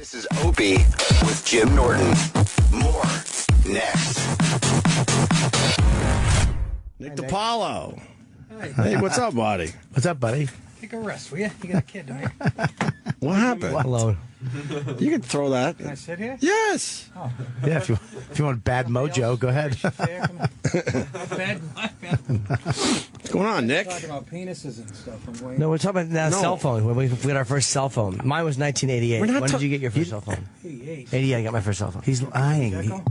This is Opie with Jim Norton. More next. Nick DiPaolo. Hey. Hey, what's up, buddy? What's up, buddy? Take a rest, will you? You got a kid, don't you? What happened? Hello. You can throw that. Can I sit here? Yes. Oh. Yeah, if you want bad mojo, go ahead. Bad. What's going on, Nick? Talking about penises and stuff. I'm waiting. No, we're talking about cell phone. When we got our first cell phone. Mine was 1988. We're not When did you get your first cell phone? 88. 88. I got my first cell phone. He's lying.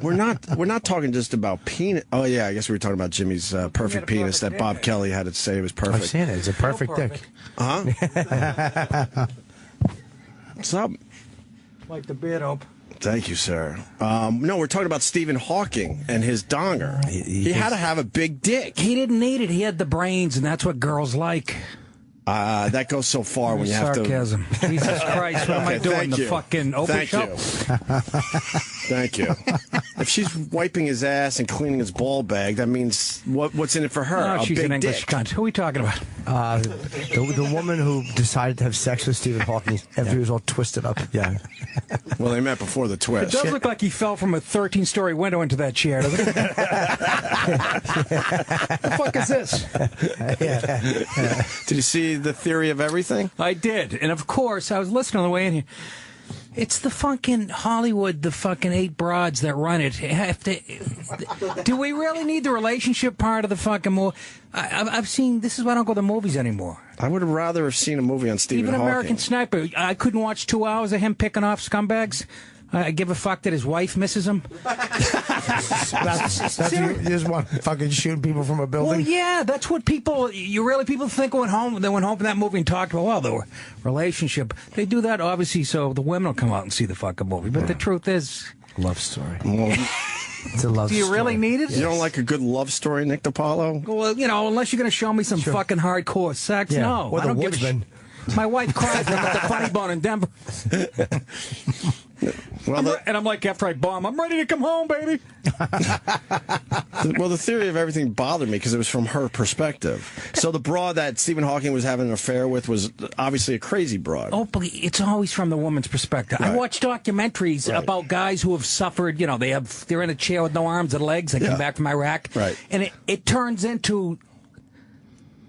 We're not talking just about penis. Oh yeah, I guess we were talking about Jimmy's perfect penis that Bob Kelly had to say was I'm perfect. saying it. It's a perfect dick. What's up? Like the beard op. Thank you, sir. No, we're talking about Stephen Hawking and his donger. He had to have a big dick. He didn't need it. He had the brains, and that's what girls like. That goes so far when you have to. Sarcasm. Jesus Christ, what am I doing? The fucking Opie show? Thank you. If she's wiping his ass and cleaning his ball bag, that means what's in it for her? Oh, she's big an English dick. cunt. Who are we talking about? The woman who decided to have sex with Stephen Hawking after he was all twisted up. Yeah. Well, they met before the It twist. does look like he fell from a 13-story window into that chair, doesn't it? The fuck is this? Did you see the theory of everything? I did. And of course, I was listening on the way in here. It's the fucking Hollywood, the fucking 8 broads that run it. Do we really need the relationship part of the fucking movie? I've seen, this is why I don't go to the movies anymore. I would have rather have seen a movie on Stephen Even Hawking. American Sniper. I couldn't watch 2 hours of him picking off scumbags. I give a fuck that his wife misses him. That's you just want to fucking shoot people from a building? Well, yeah, that's what people think went home. They went home from that movie and talked about, well, the relationship. They do that, obviously, so the women will come out and see the fucking movie. But the truth is... Love story. Well, It's a love story. Do you really need it? you don't like a good love story, Nick DiPaolo? Well, unless you're going to show me some fucking hardcore sex, Yeah. no. Or I the don't give a Woodsman. My wife cried when I'm at the Funny Bone in Denver. Well, And I'm like, after I bomb, I'm ready to come home, baby. the theory of everything bothered me because it was from her perspective. So the broad that Stephen Hawking was having an affair with was obviously a crazy broad. Oh, but it's always from the woman's perspective. Right. I watch documentaries about guys who have suffered, they're in a chair with no arms and legs. They come back from Iraq. Right. And it turns into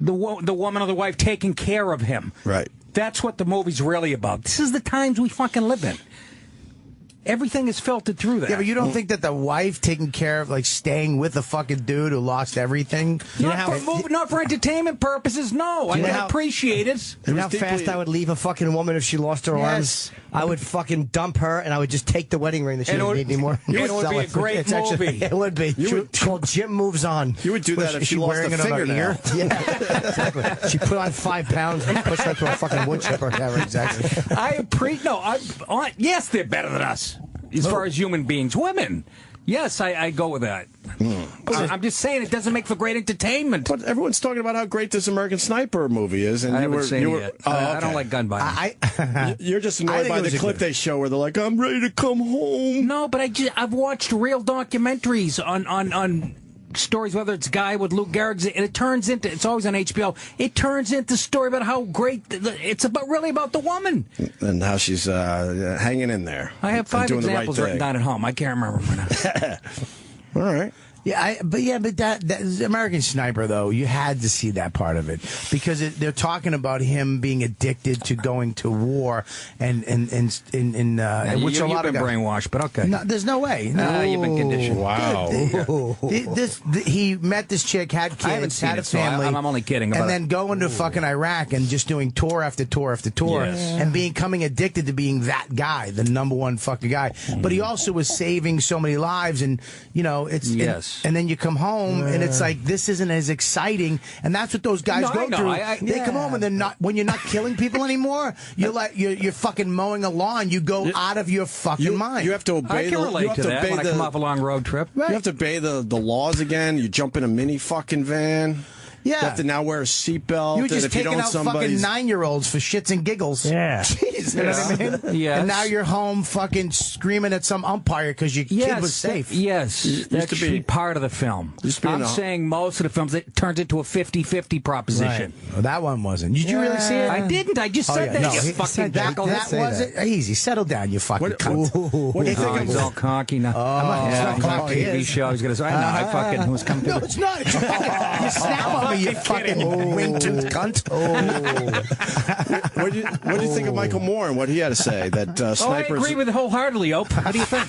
the woman or the wife taking care of him. Right. That's what the movie's really about. This is the times we fucking live in. Everything is filtered through that. Yeah, but you don't think that the wife taking care of, staying with the fucking dude who lost everything? Not for entertainment purposes, no. I can appreciate it. You know how fast I would leave a fucking woman if she lost her arms? I would fucking dump her, and I would just take the wedding ring that she didn't need anymore. It would be a great movie. It would be. It's called Jim Moves On. You would do that if she lost a fingernail. Yeah, exactly. She put on 5 pounds and pushed her to a fucking wood chipper. Yeah, exactly. Yes, they're better than us. As far as human beings. Women. Yes, I go with that. I'm just saying it doesn't make for great entertainment. But everyone's talking about how great this American Sniper movie is. And I haven't seen it yet. I don't like gun violence. You're just annoyed by the clip they show where they're like, I'm ready to come home. No, but I've watched real documentaries on stories, whether it's Guy with Lou Gehrig's, and it's always on HBO, it turns into a story about how great, it's really about the woman. And how she's hanging in there. I have 5 examples written down at home. I can't remember them right All now. right. Yeah, but that American Sniper, though, you had to see that part of it because they're talking about him being addicted to going to war and which You've a lot been of brainwashed, but okay. No, there's no way. You've been conditioned. Wow. He met this chick, had kids, I haven't seen had a it, so family. I'm only kidding about and then going to fucking Iraq and just doing tour after tour after tour and becoming addicted to being that guy, the #1 fucking guy. But he also was saving so many lives, and it's and then you come home and it's like this isn't as exciting, and that's what those guys go through. They come home and they're not when you're not killing people anymore. You're fucking mowing a lawn. You go out of your fucking mind. You have to obey. I can relate to that when I come off a long road trip. You have to obey the laws again. You jump in a mini fucking van. Yeah. You have to now wear a seatbelt. You were just if you taking don't out fucking 9-year-olds for shits and giggles. Yeah. Jesus. You know what I mean? Yes. And now you're home fucking screaming at some umpire because your kid was safe. Yes. That should be part of the film. I'm saying most of the films, it turns into a 50-50 proposition. Right. Well, that one wasn't. Did you really see it? I didn't. I just said that. No, You fucking that wasn't easy. Settle down, you fucking cunt. What do you think? He's all cocky now. It's not On a TV show. He's going to say, I fucking was coming No, it's not. It's you snap on me, you fucking wing-toothed cunt. What do you think of Michael Moore and what he had to say? That I snipers. agree with it wholeheartedly, Ope. What do you think?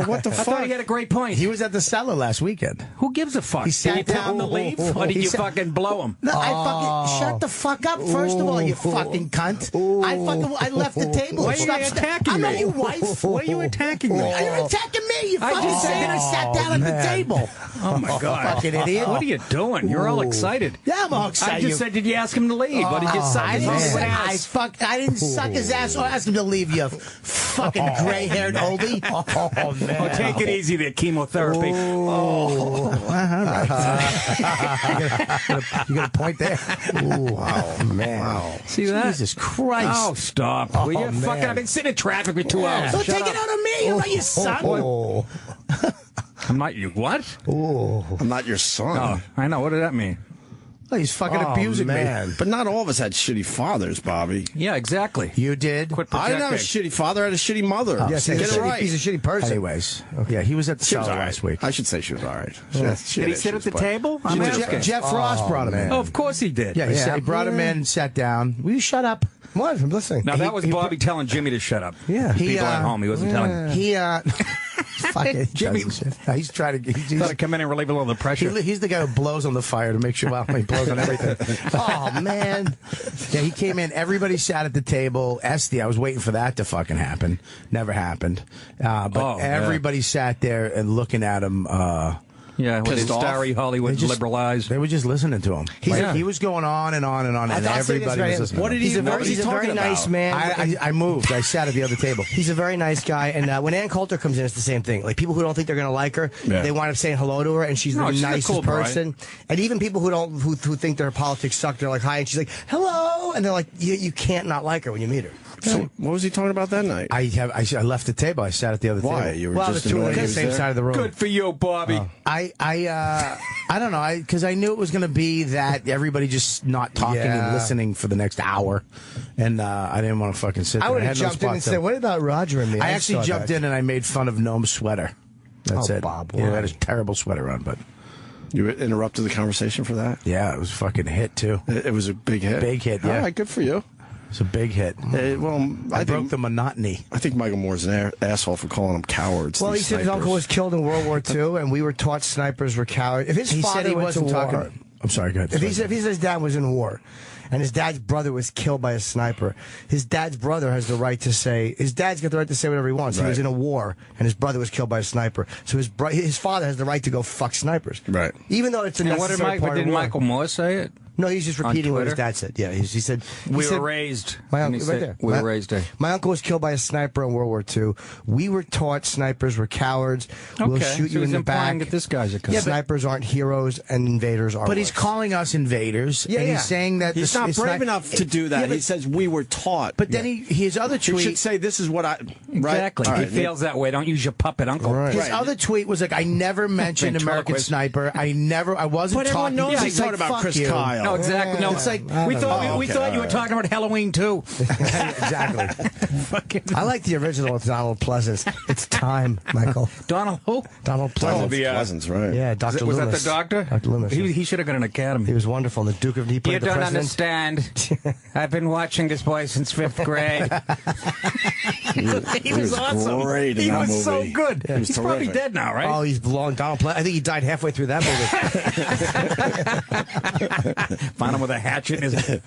What the I fuck? thought he had a great point. He was at the Cellar last weekend. Who gives a fuck? He sat Did you tell him to down. leave, or did you fucking blow him? No, I fucking shut the fuck up. First of all, you fucking cunt. I left the table. Why are you attacking I'm me? not your wife. Why are you attacking me? You're attacking me. You I fucking just sat said- and sat down at the table. Oh my god! Fucking idiot. What are you doing? You're all excited. Yeah, I'm all excited. I just said, did you ask him to leave? What did you suck I his didn't, fucking say, ass? I didn't suck his ass or ask him to leave, you fucking gray-haired oldie. Oh, man. Oh, take it easy there, chemotherapy. All right. You got a point there. Ooh, wow, man. Wow. See that? Jesus Christ. Oh, stop. Will you fucking, I've been sitting in traffic for 2 hours. Don't Shut take up. it out on me. You're not your son. I'm not you. What? I'm not your son. Oh, I know. What did that mean? Oh, he's fucking abusing me. But not all of us had shitty fathers, Bobby. Yeah, exactly. You did? Quit I didn't have a projecting. shitty father. I had a shitty mother. Yes, Get he's it a right. He's a shitty person. Anyways, yeah, he was at the She was Cellar all right. last week. I should say she was all right. Did he sit at the table? I'm asking. Jeff Ross brought him in. Oh, of course he did. Yeah, he brought him in, sat down. Will you shut up? What? I'm listening. Now, that was Bobby telling Jimmy to shut up. Yeah. People at home, he wasn't telling. He, fucking Jimmy. He's trying to. He's got to come in and relieve a little of the pressure. He's the guy who blows on the fire to make sure he blows on everything. Oh, man. Yeah, he came in. Everybody sat at the table. Esty, I was waiting for that to fucking happen. Never happened. But everybody sat there and looking at him. Yeah, with his starry Hollywood liberal eyes. They were just listening to him. He was going on and on and on, and everybody was listening. What did he? He's a very nice man. I moved. I sat at the other table. He's a very nice guy, and when Ann Coulter comes in, it's the same thing. Like people who don't think they're going to like her, they wind up saying hello to her, and she's the nicest cool person. And even people who think their politics suck, they're like hi, and she's like hello, and they're like you can't not like her when you meet her. So what was he talking about that night? I left the table. I sat at the other table. Why? You were just the two annoyed of he them was same there? side of the room. Good for you, Bobby. I don't know, because I knew it was going to be that everybody just not talking and listening for the next hour, and I didn't want to fucking sit there. I would have had no jumped in spot and to- said, "What about Roger and me?" I actually jumped in and I made fun of Noam's sweater. That's it. Bob, He had why? a terrible sweater on, but You interrupted the conversation for that? yeah, it was a fucking hit too. It was a big hit. Big hit, yeah. All right, good for you. It's a big hit. I broke the monotony. I think Michael Moore's an asshole for calling them cowards. Well, he these said his snipers. uncle was killed in World War II, and we were taught snipers were cowards. If his He father said he went to wasn't war, talking. I'm sorry, go ahead. if he said his dad was in war, and his dad's brother was killed by a sniper, his dad's brother has the right to say. His dad's got the right to say whatever he wants. He was in a war, and his brother was killed by a sniper. So his father has the right to go fuck snipers. Right. Even though it's a And what necessary part did of war. Michael Moore say it? No, he's just repeating what his Twitter? dad said. Yeah, he said We were raised. My And he uncle, said, right there. We were raised there. My uncle was killed by a sniper in World War II. We were taught snipers were cowards. We'll Okay, shoot so you in he's the implying back. that this guy's a coward. Snipers aren't heroes, and invaders are. But he's worse. calling us invaders, and he's saying that He's not brave enough to do that. He says we were taught. But then his other He tweet. should say this is what I Exactly. Right? All He right. feels that way. Don't use your puppet uncle. Right. His other tweet was like, "I never mentioned American Ventriloquist. Sniper. I wasn't But everyone talking." knows Yeah, he's talking about fuck Chris you. Kyle. No, exactly. No, It's like we thought you were talking about Halloween too. Exactly. I like the original with Donald Pleasance. It's time, Michael. Donald who? Donald Donald Pleasance. Pleasance, right? Yeah, Dr. Was Loomis. that the doctor? Dr. Loomis. He should have got an academy. He was wonderful. And the Duke of he played You the don't president. understand. I've been watching this boy since 5th grade. He was awesome. Great in He that was movie. so good. He was He's probably terrific. dead now, right? Oh, he's long. Donald Pleasance. I think he died halfway through that movie. Found him with a hatchet in his.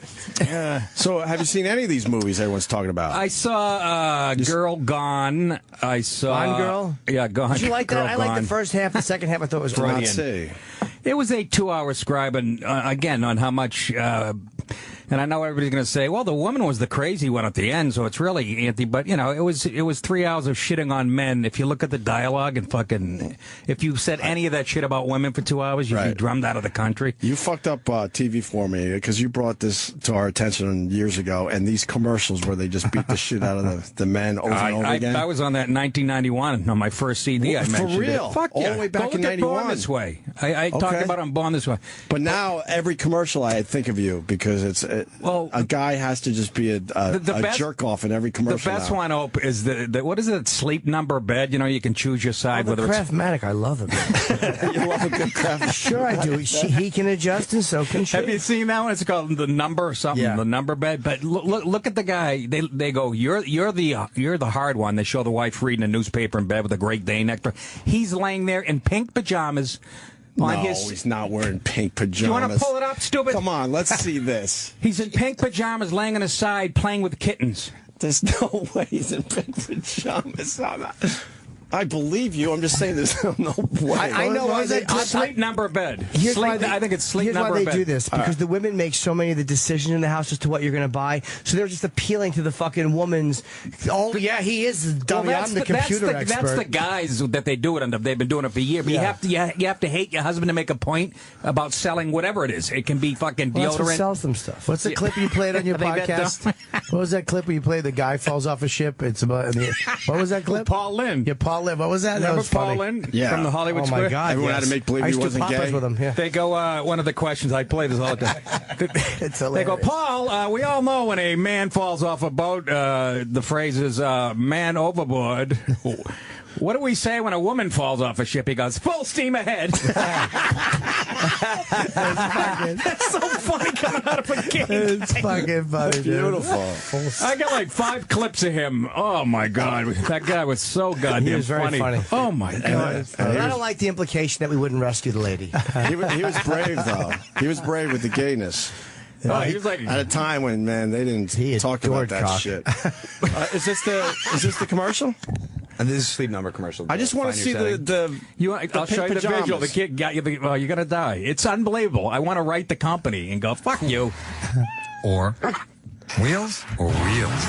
So, have you seen any of these movies everyone's talking about? I saw Girl Gone. I saw Gone Girl? Yeah, Gone. Did you like that? Girl I liked Gone. the first half. The second half I thought was Let's brilliant. see. It was a 2-hour scribe, and again on how much And I know everybody's going to say, well, the woman was the crazy one at the end, so it's really anti. But, you know, it was 3 hours of shitting on men. If you look at the dialogue and fucking, if you said any of that shit about women for 2 hours, you'd be drummed out of the country. You fucked up TV for me because you brought this to our attention years ago, and these commercials where they just beat the shit out of the men over and over again. I was on that in 1991 on my first CD. I mentioned for real? It. Fuck yeah. All the way back in Go look at Born 91. This Way. I talked about it on Born This Way. But now every commercial I think of you because it's a guy has to just be a jerk off in every commercial. The best now. one, Ope, is the what is it? Sleep number bed. You know, you can choose your side. The Craftmatic, I love it. You love a good craft. Sure, I do. He can adjust, and so can she. Have you seen that one? It's called the number or something. Yeah. The number bed. But look at the guy. They go, you're the hard one. They show the wife reading a newspaper in bed with a Great Dane nectar. He's laying there in pink pajamas. He's not wearing pink pajamas. You want to pull it up, stupid? Come on, let's see this. He's in pink pajamas, laying on his side, playing with kittens. There's no way he's in pink pajamas. I believe you. I'm just saying there's no way. I know why they sleep number bed. I think it's sleep here's number why they bed. do this, because the women make so many of the decisions in the house as to what you're going to buy, so they're just appealing to the fucking woman's. Oh yeah, he is dummy. I'm the computer expert. That's the guys that they do it under. They've been doing it for years. But you have to hate your husband to make a point about selling whatever it is. It can be fucking deodorant. That's what sells them stuff. What's the clip you played on your podcast? What was that clip where you played the guy falls off a ship? It's about what was that clip? Paul Lynn. Yeah, Paul Lynn. What was that? Remember was funny. Paul Lynn from the Hollywood Square? Oh my God! Everyone had to make believe I used he wasn't to gay. with him. Yeah. They go. One of the questions I play this all the time. It's hilarious. They go, Paul. We all know when a man falls off a boat, the phrase is "man overboard." What do we say when a woman falls off a ship? He goes, full steam ahead. That's so funny coming out of a kid. It's fucking funny, Beautiful. I got like 5 clips of him. Oh, my God. That guy was so goddamn He was very funny. Oh, my God. I don't like the implication that we wouldn't rescue the lady. He was brave, though. He was brave with the gayness. He was like at a time when, man, they didn't talk about that shit. Is this the commercial? And this is Sleep Number commercial. I just want to see the I'll show you the pajamas. visual. The kid got you. Well, you're gonna die. It's unbelievable. I want to write the company and go, fuck you. Or wheels or wheels.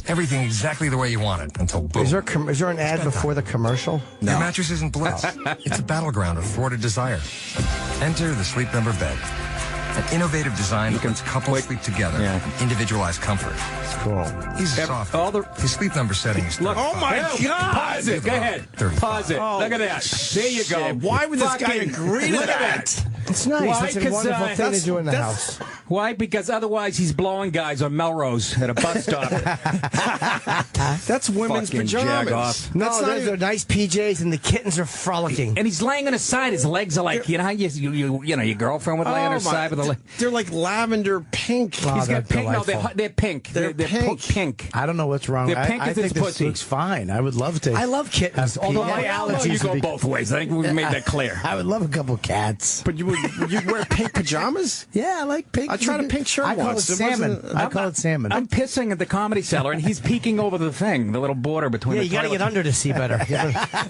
Everything exactly the way you want it until boom. Is there an ad before the commercial? Your mattress isn't bliss. It's a battleground of thwarted desire. Enter the Sleep Number bed. An innovative design that lets couples sleep together in individualized comfort. It's cool. He's soft. His Sleep Number setting is 35. Oh, my God. Pause it. Go ahead. 35. Pause it. Look at that. There you go. Shit. Why would this guy agree to that? It's nice. Why? It's a wonderful thing to do in the house. Why? Because otherwise he's blowing guys on Melrose at a bus stop. That's women's Fucking pajamas. jag-off. No, those are nice PJs, and the kittens are frolicking. And he's laying on his side. His legs are like, you know how your girlfriend would lay on her side with a leg. They're like lavender pink. He's got pink. No, they're pink. They're pink. Pink. I don't know what's wrong. They're pink I as think his this pussy. looks fine. I would love to. I love kittens. Although my allergies You go would be- both ways. I think we've made that clear. I would love a couple cats. But you wear pink pajamas? Yeah, I like pink. I tried a pink shirt I call once. it salmon. I call it salmon. I'm pissing at the Comedy Cellar, and he's peeking over the thing, the little border between Yeah, the you got to toilet. get under to see better.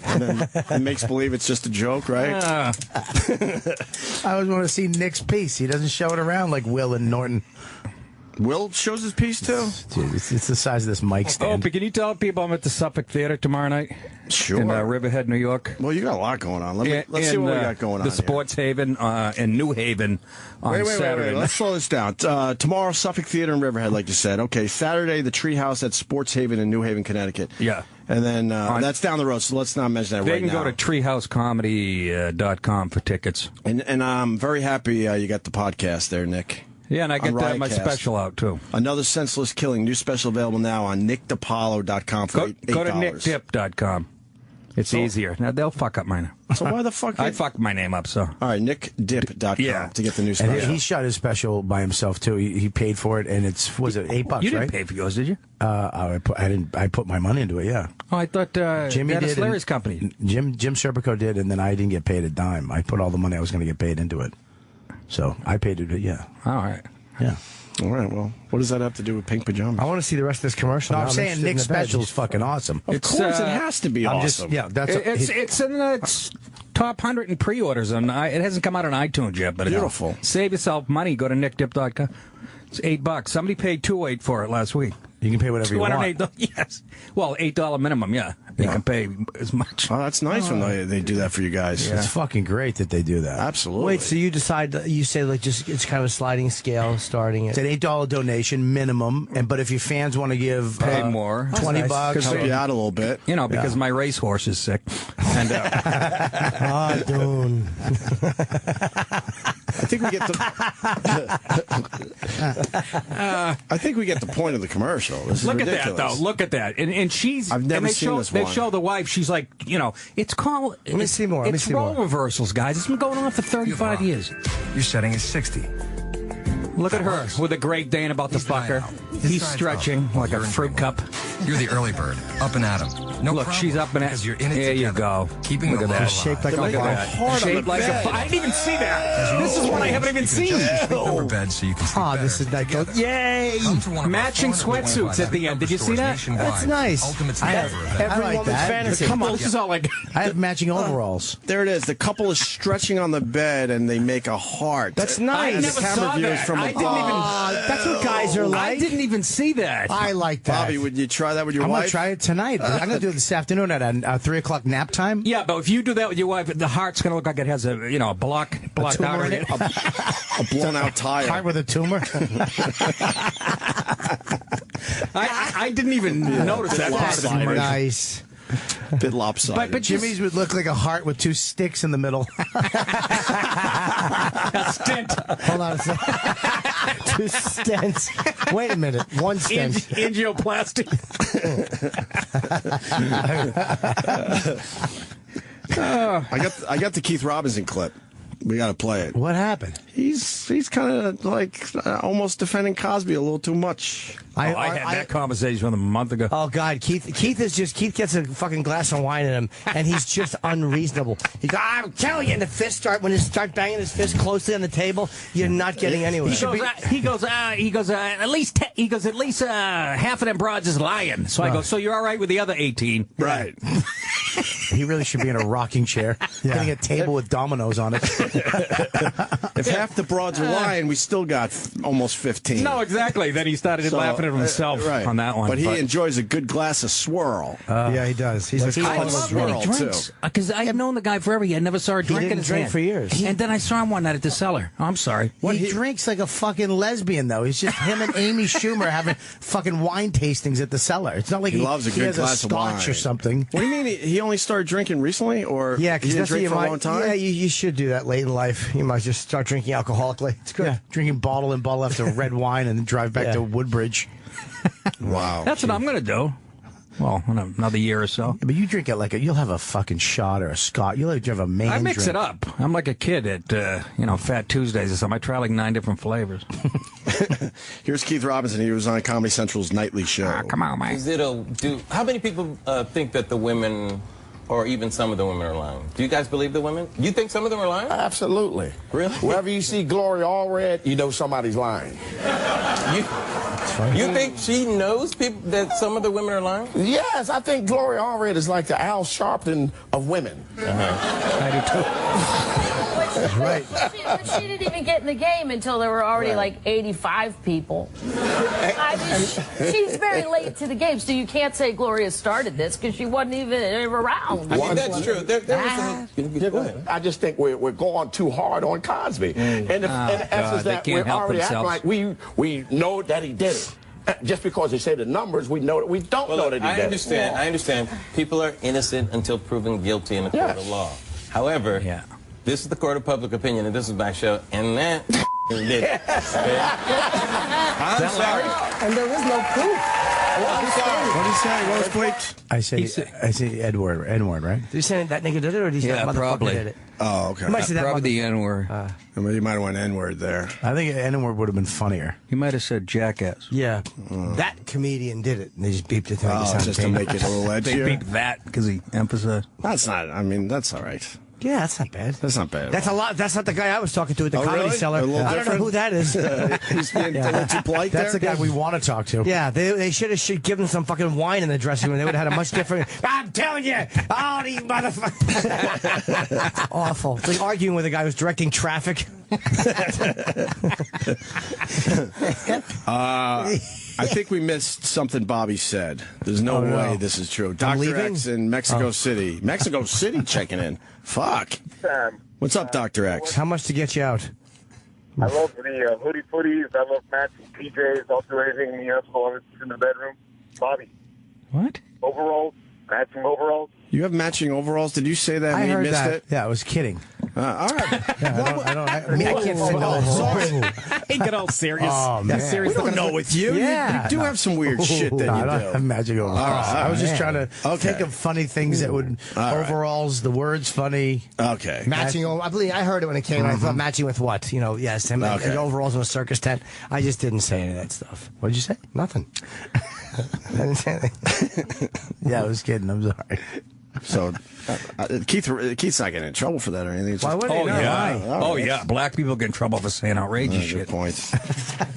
And then it makes believe it's just a joke, right? I always want to see Nick's piece. He doesn't show it around like Will and Norton. Will shows his piece, too? Dude, it's the size of this mic stand. Opie, can you tell people I'm at the Suffolk Theater tomorrow night? Sure. In Riverhead, New York. Well, you got a lot going on. Let's see what we got going on. The Sports Haven in New Haven on Saturday. Wait. Let's slow this down. Tomorrow, Suffolk Theater in Riverhead, like you said. Okay, Saturday, the Treehouse at Sports Haven in New Haven, Connecticut. Yeah. And then that's down the road, so let's not mention that They right now. can go to treehousecomedy.com for tickets. And I'm very happy you got the podcast there, Nick. Yeah, and I get my Riotcast. special out, too. Another Senseless Killing, new special available now on nickdipalo.com for $8. Go to nickdip.com. It's easier. Now, they'll fuck up mine. So why the fuck? I fucked my name up, so. All right, nickdip.com to get the new special. And he shot his special by himself too. He paid for it, and was it $8? You didn't right? pay for yours, did you? I didn't. I put my money into it. Yeah. Oh, I thought Jimmy did. Larry's company. Jim Serpico did, and then I didn't get paid a dime. I put all the money I was going to get paid into it, so I paid it. Yeah. All right. Yeah. All right, well, what does that have to do with pink pajamas? I want to see the rest of this commercial. No, I'm saying interested in Nick's the bed. special is fucking awesome. Of course, it has to be awesome. It's in the top 100 in pre-orders. It hasn't come out on iTunes yet, but Beautiful. Save yourself money. Go to nickdip.com. It's $8. Somebody paid $2.08 for it last week. You can pay whatever you want. $208. Yes. Well, $8 minimum. Yeah. You can pay as much. Oh, that's nice when they do that for you guys. It's fucking great that they do that. Absolutely. Wait, so you decide, you say like just it's kind of a sliding scale starting It's it. an $8 donation minimum, but if your fans want to give Pay more. $20, Help you out a little bit. You know, because my racehorse is sick. And Dune. I think we get the. I think we get the point of the commercial. This is look ridiculous. at that, though. Look at that. And she's. I've never and they seen show, this They one. show the wife. She's like, you know, it's called. Let me see more. Let me It's see role more. reversals, guys. It's been going on for 35 years. Your setting is 60. Look at her with a Great Dane about to fuck her. He's stretching like a fruit cup. You're the early bird, up and at 'em. No Look, problem, she's up and at. because you're in it There you together, go. Keeping Look the at love that. alive. Shaped like a Look at ball. that. Hard on Shaped the like bed. I didn't even see that. This is one I haven't even seen. Number bed so you can sleep Oh, better this is that good. together. Yay! Come to one of our Matching 425 sweatsuits at the end. Did you see that? nationwide. That's nice. Ultimate I together have event. every I like woman's that. fantasy. Come on, this is all like. I have matching overalls. There it is. The couple is stretching on the bed and they make a heart. That's I nice. never the camera saw view is that. from I didn't even. That's what guys are I like. didn't even see that. I like that. Bobby, would you try that with your I'm going to wife? try it tonight. I'm going to do it this afternoon at a 3 o'clock nap time. Yeah, but if you do that with your wife, the heart's going to look like it has a a blocked tumor out in in it. A blown out tire. Heart with a tumor. I didn't even notice that part of the commercial. Nice. Bit lopsided. But Jimmy's would look like a heart with 2 sticks in the middle. A stint. Hold on a second. 2 stents. Wait a minute. 1 stent. Angioplasty. I got the Keith Robinson clip. We got to play it. What happened? He's kind of like almost defending Cosby a little too much. I had that conversation with him a month ago. Oh God, Keith gets a fucking glass of wine in him, and he's just unreasonable. He goes, I'm telling you, and the fist start banging his fist closely on the table, you're not getting anywhere. He goes, at least half of them broads is lying. So I go, so you're all right with the other 18? Right. He really should be in a rocking chair, getting a table with dominoes on it. If half the broads are lying, we still got almost 15. No, exactly. Then he started laughing at himself right. on that one. But he enjoys a good glass of swirl. Yeah, he does. He's a I love that he swirl, drinks because I've known the guy forever. I never saw a drink in didn't his drink hand for years. And then I saw him one night at the cellar. Oh, I'm sorry. He drinks like a fucking lesbian, though. It's just him and Amy Schumer having fucking wine tastings at the cellar. It's not like He loves a good has glass a of scotch wine. or something. What do you mean he only started drinking recently? Or Yeah, he because didn't that's what drink you for a might. long time? Yeah, you should do that late in life. You might just start drinking alcoholically. It's good. Yeah, drinking bottle and bottle after red wine and then drive back Yeah. to Woodbridge. Wow. That's what I'm going to do. Well, in another year or so. Yeah, but you drink it like you'll have a fucking shot or a scotch. You'll have a main I mix drink. it up. I'm like a kid at Fat Tuesdays or something. I try like 9 different flavors. Here's Keith Robinson. He was on Comedy Central's nightly show. Come on, man. How many people think that the women, or even some of the women, are lying? Do you guys believe the women? You think some of them are lying? Absolutely. Really? Wherever you see Gloria Allred, you know somebody's lying. You think she knows people that some of the women are lying? Yes, I think Gloria Allred is like the Al Sharpton of women. I do too. Right. She didn't even get in the game until there were already like 85 people. I mean, she's very late to the game, so you can't say Gloria started this because she wasn't even around. I mean, that's true. There was go ahead. I just think we're going too hard on Cosby. And in essence, they that can't we're help already acting themselves. like we know that he did it. Just because they say the numbers, we know that we don't know that he I did understand. it. I understand. People are innocent until proven guilty in a court of law. However, this is the court of public opinion, and this is my show, and that did it. I'm sorry. And there was no proof. I'm sorry. What did he say? What was Blake? I say Edward, right? Did you say that nigga did it, or did he say Yeah, that motherfucker probably. did it? Oh, okay. You might say that Probably the mother- N-word. I mean, you might have went N-word there. I think Edward would have been funnier. You might have said jackass. Yeah, that comedian did it, and they just beeped it to make it Oh, sound just to painful. make it a little They edgier. beat that because he emphasized. That's not. I mean, that's all right. Yeah, that's not bad. That's not bad. That's a lot. That's not the guy I was talking to at the Oh, Comedy really? Cellar. A little I don't know different? who that is. He's being a little too polite That's there. the guy we want to talk to. Yeah, they should have given some fucking wine in the dressing room. They would have had a much different. I'm telling you, all these motherfuckers. It's awful. It's like arguing with a guy who's directing traffic. I think we missed something Bobby said. There's no way this is true. Dr. X in Mexico City. Mexico City checking in. Fuck. What's up, Dr. X? How much to get you out? I love the hoodie footies. I love matching PJs. I'll do anything as long as it's in the bedroom. Bobby. What? Overalls. Matching overalls. You have matching overalls? Did you say that? I heard missed that. it? Yeah, I was kidding. All right. I mean, I can't say no. Hey, get all serious. Oh, man. We don't know with you. Yeah. You do have some weird shit that No, you I don't do. have magic overalls. I was just trying to think of funny things that would overalls. The words funny. Okay. Matching. I believe I heard it when it came. I thought matching with what? Yes, and overalls in a circus tent. I just didn't say any of that stuff. What did you say? Nothing. I didn't say anything. Yeah, I was kidding. I'm sorry. So, Keith's not getting in trouble for that or anything. Why would he? Yeah. Black people get in trouble for saying outrageous shit. Good point.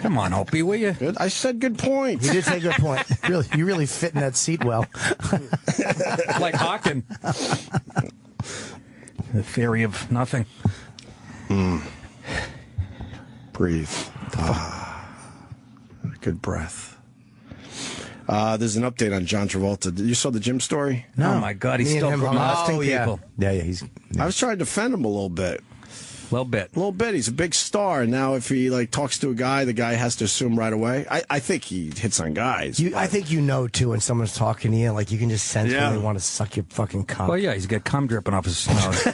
Come on, Opie, will you? Good. I said good point. You did say good point. You really fit in that seat well. Like Hawking. The theory of nothing. Breathe. Good breath. There's an update on John Travolta. You saw the gym story? No. Oh, my God. He's still molesting people. Yeah. I was trying to defend him a little bit. A little bit. He's a big star, and now if he talks to a guy, the guy has to assume right away. I think he hits on guys. I think too when someone's talking to you, you can just sense when they want to suck your fucking cum. Well, yeah, he's got cum dripping off his nose.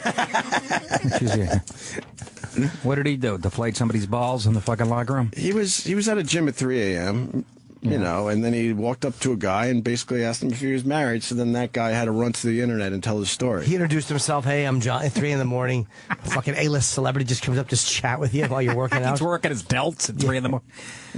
What did he do? Deflate somebody's balls in the fucking locker room? He was at a gym at 3 a.m., and then he walked up to a guy and basically asked him if he was married. So then that guy had to run to the internet and tell his story. He introduced himself. Hey, I'm John. At 3 in the morning, a fucking A-list celebrity just comes up to chat with you while you're working out. He's working his delts at 3 in the morning.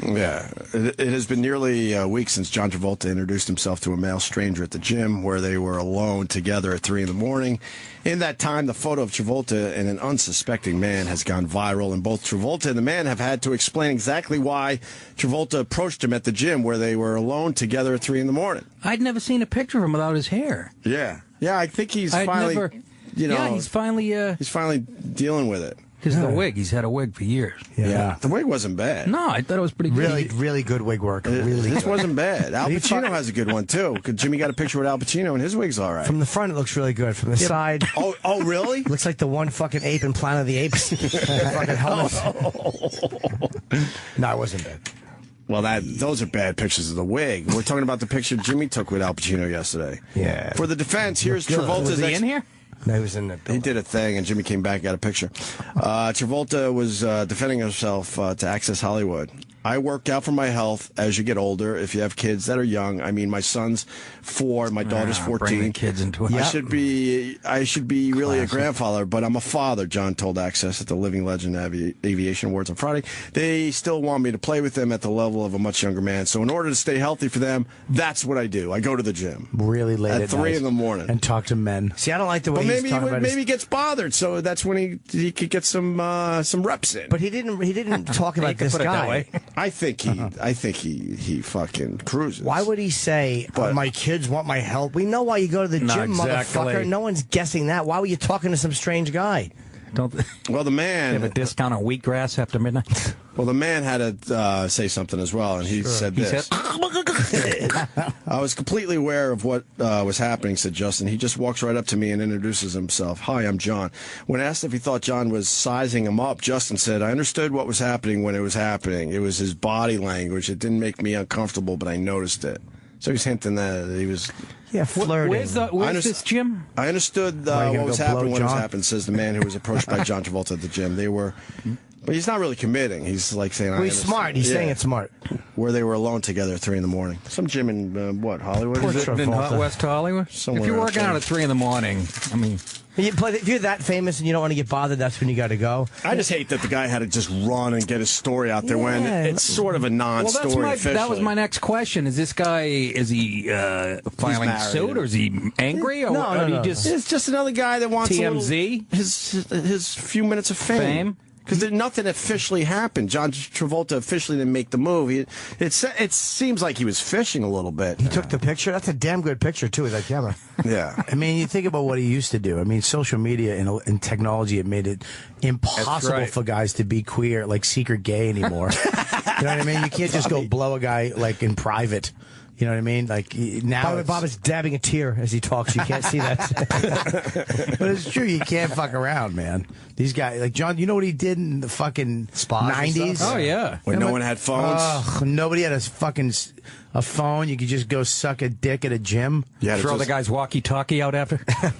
Yeah. It has been nearly a week since John Travolta introduced himself to a male stranger at the gym where they were alone together at 3 in the morning. In that time, the photo of Travolta and an unsuspecting man has gone viral, and both Travolta and the man have had to explain exactly why Travolta approached him at the gym where they were alone together at 3 in the morning. I'd never seen a picture of him without his hair. Yeah. Yeah, I think he's finally, he's finally... he's finally dealing with it. Because the wig, he's had a wig for years. Yeah. The wig wasn't bad. No, I thought it was pretty good. Really good wig work. This wasn't bad. Al Pacino has a good one, too. Jimmy got a picture with Al Pacino, and his wig's all right. From the front, it looks really good. From the side... Oh, really? Looks like the one fucking ape in Planet of the Apes. Fucking helmet. No, it wasn't bad. Well, those are bad pictures of the wig. We're talking about the picture Jimmy took with Al Pacino yesterday. Yeah. For the defense, here's Travolta's... Was he in here? No, he was in the building. He did a thing, and Jimmy came back and got a picture. Travolta was defending himself to Access Hollywood. I work out for my health as you get older. If you have kids that are young, I mean, my son's 4, my daughter's 14. Bring the kids into it. I should be really a grandfather, but I'm a father, John told Access at the Living Legend Aviation Awards on Friday. They still want me to play with them at the level of a much younger man. So in order to stay healthy for them, that's what I do. I go to the gym. Really late at 3 in the morning. And talk to men. See, I don't like the way he's talking about maybe he gets bothered, so that's when he could get some reps in. But he didn't talk about this guy. I think he fucking cruises. Why would he say, my kids want my help? We know why you go to the gym, motherfucker. No one's guessing that. Why were you talking to some strange guy? Well, the man... They have a discount on wheatgrass after midnight? Well, the man had to say something as well, and he said this. I was completely aware of what was happening, said Justin. He just walks right up to me and introduces himself. Hi, I'm John. When asked if he thought John was sizing him up, Justin said, I understood what was happening when it was happening. It was his body language. It didn't make me uncomfortable, but I noticed it. So he's hinting that he was... Yeah, flirting. Where's this gym? I understood what was happening when it was happening, says the man who was approached by John Travolta at the gym. They were... But he's not really committing. He's saying... Well, he's smart. He's saying it's smart. Where they were alone together at 3 in the morning. Some gym in, Hollywood? Is it in West Hollywood? Somewhere if you're working out at 3 in the morning, I mean... But if you're that famous and you don't want to get bothered, that's when you got to go. I just hate that the guy had to just run and get his story out there when it's sort of a non-story. That was my next question. Is this guy, is he filing suit or is he angry? No. It's just another guy that wants TMZ? His few minutes of fame. Because nothing officially happened. John Travolta officially didn't make the movie. It seems like he was fishing a little bit. He took the picture. That's a damn good picture too with that camera. Yeah. I mean, you think about what he used to do. I mean, social media and technology have made it impossible for guys to be queer, like secret gay anymore. You know what I mean? You can't just go blow a guy like in private. You know what I mean? Like now, By the way, Bob is dabbing a tear as he talks. You can't see that, but it's true. You can't fuck around, man. These guys, like John, you know what he did in the fucking '90s? Oh yeah, when no one had phones. Nobody had a phone. You could just go suck a dick at a gym. Yeah, throw the guy's walkie-talkie out after. I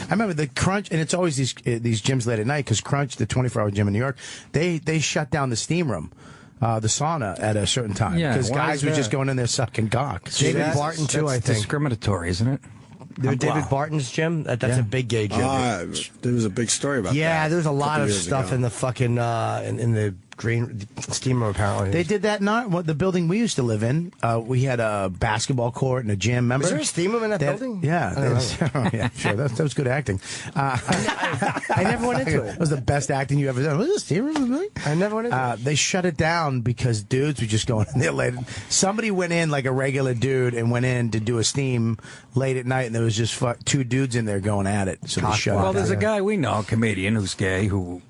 remember the Crunch, and it's always these gyms late at night because Crunch, the 24-hour gym in New York, they shut down the steam room. The sauna at a certain time because guys were just going in there sucking cock. David Barton too, I think. Discriminatory, isn't it? David Barton's gym. That's a big gay gym. There was a big story about that. Yeah, there was a lot of stuff in the fucking in the green steam room. Apparently, they did that. Not the building we used to live in. We had a basketball court and a gym. Remember? Was there a steam room in that building? Yeah, yeah, sure. That was good acting. I never went into it. That was the best acting you ever done. Was it a steam room? I never went into it. They shut it down because dudes were just going in there late. Somebody went in like a regular dude and went in to do a steam late at night, and there was just two dudes in there going at it. So they shut it down. Well, there's a guy we know, a comedian who's gay, who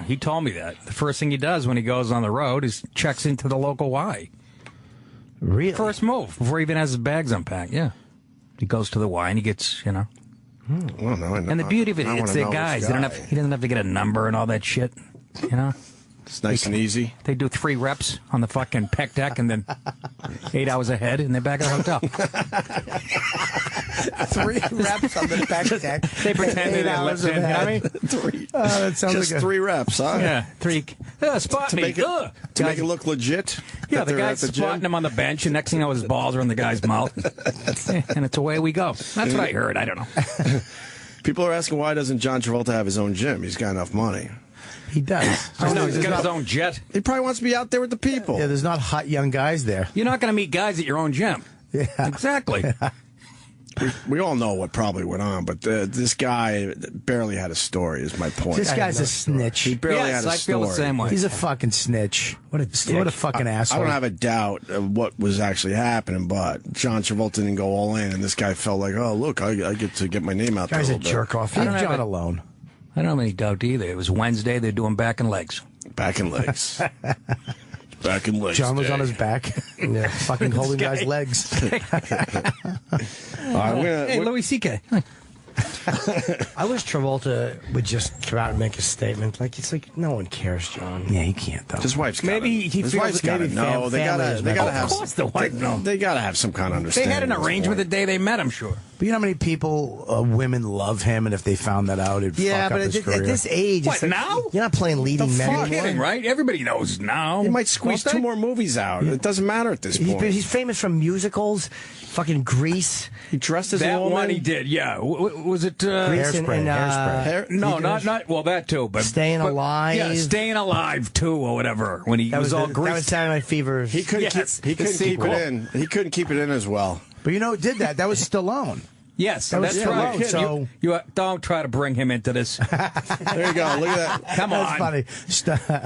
he told me that the first thing he does when he goes on the road is checks into the local Y. Really? First move before he even has his bags unpacked. Yeah, he goes to the Y and he gets, you know. Well, no, and the beauty of it, it's the guys. He doesn't have to get a number and all that shit. You know. It's nice and easy. They do 3 reps on the fucking pec deck and then 8 hours ahead and they're back at the hotel. 3 reps on the pec deck. They pretend they're lifting. You know what I mean? 3. That sounds just like 3 reps, huh? Yeah, 3. Spot to me. make it look legit. Yeah, the guy's spotting him on the bench, and next thing you know, his balls are in the guy's mouth. And it's away we go. That's what I heard. I don't know. People are asking, why doesn't John Travolta have his own gym? He's got enough money. He does. I know, he's got his own jet. He probably wants to be out there with the people. Yeah, there's not hot young guys there. You're not going to meet guys at your own gym. Yeah. Exactly. We all know what probably went on, but this guy barely had a story, is my point. This guy's a snitch. He barely had a story. I feel the same way. He's a fucking snitch. What a fucking asshole. I don't have a doubt of what was actually happening, but John Travolta didn't go all in, and this guy felt like, oh, look, I get to get my name out there. Guy's a jerk off. Leave John alone. I don't have any doubt either. It was Wednesday. They're doing back and legs. Back and legs. Back and legs. John was on his back. Yeah, fucking holding guys' legs. Hey, Louis C.K. I wish Travolta would just come out and make a statement. Like, it's like no one cares, John. Yeah, he can't though. His wife's maybe he his feels wife's got to know. They gotta have. Of course, the wife knows. They gotta have some kind of understanding. They had an arrangement the day they met, I'm sure. But you know how many people, women love him, and if they found that out, it'd fuck up his career. At this age, what, now? You're not playing leading men anymore. Kidding, right? Everybody knows now. He might squeeze 2 more movies out. It doesn't matter at this point. He's famous from musicals, fucking Grease. He dressed as a that woman. One he did, yeah. Was it Grease Hairspray? No, not well. That too, but Staying Alive. Yeah, Staying Alive too, or whatever. When he was all greased. That was Saturday Night Fever. He couldn't keep it in. He couldn't keep it in as well. But you know who did that? That was Stallone. Yes, that was that's right. So you don't try to bring him into this. There you go. Look at that. Come on. That's funny.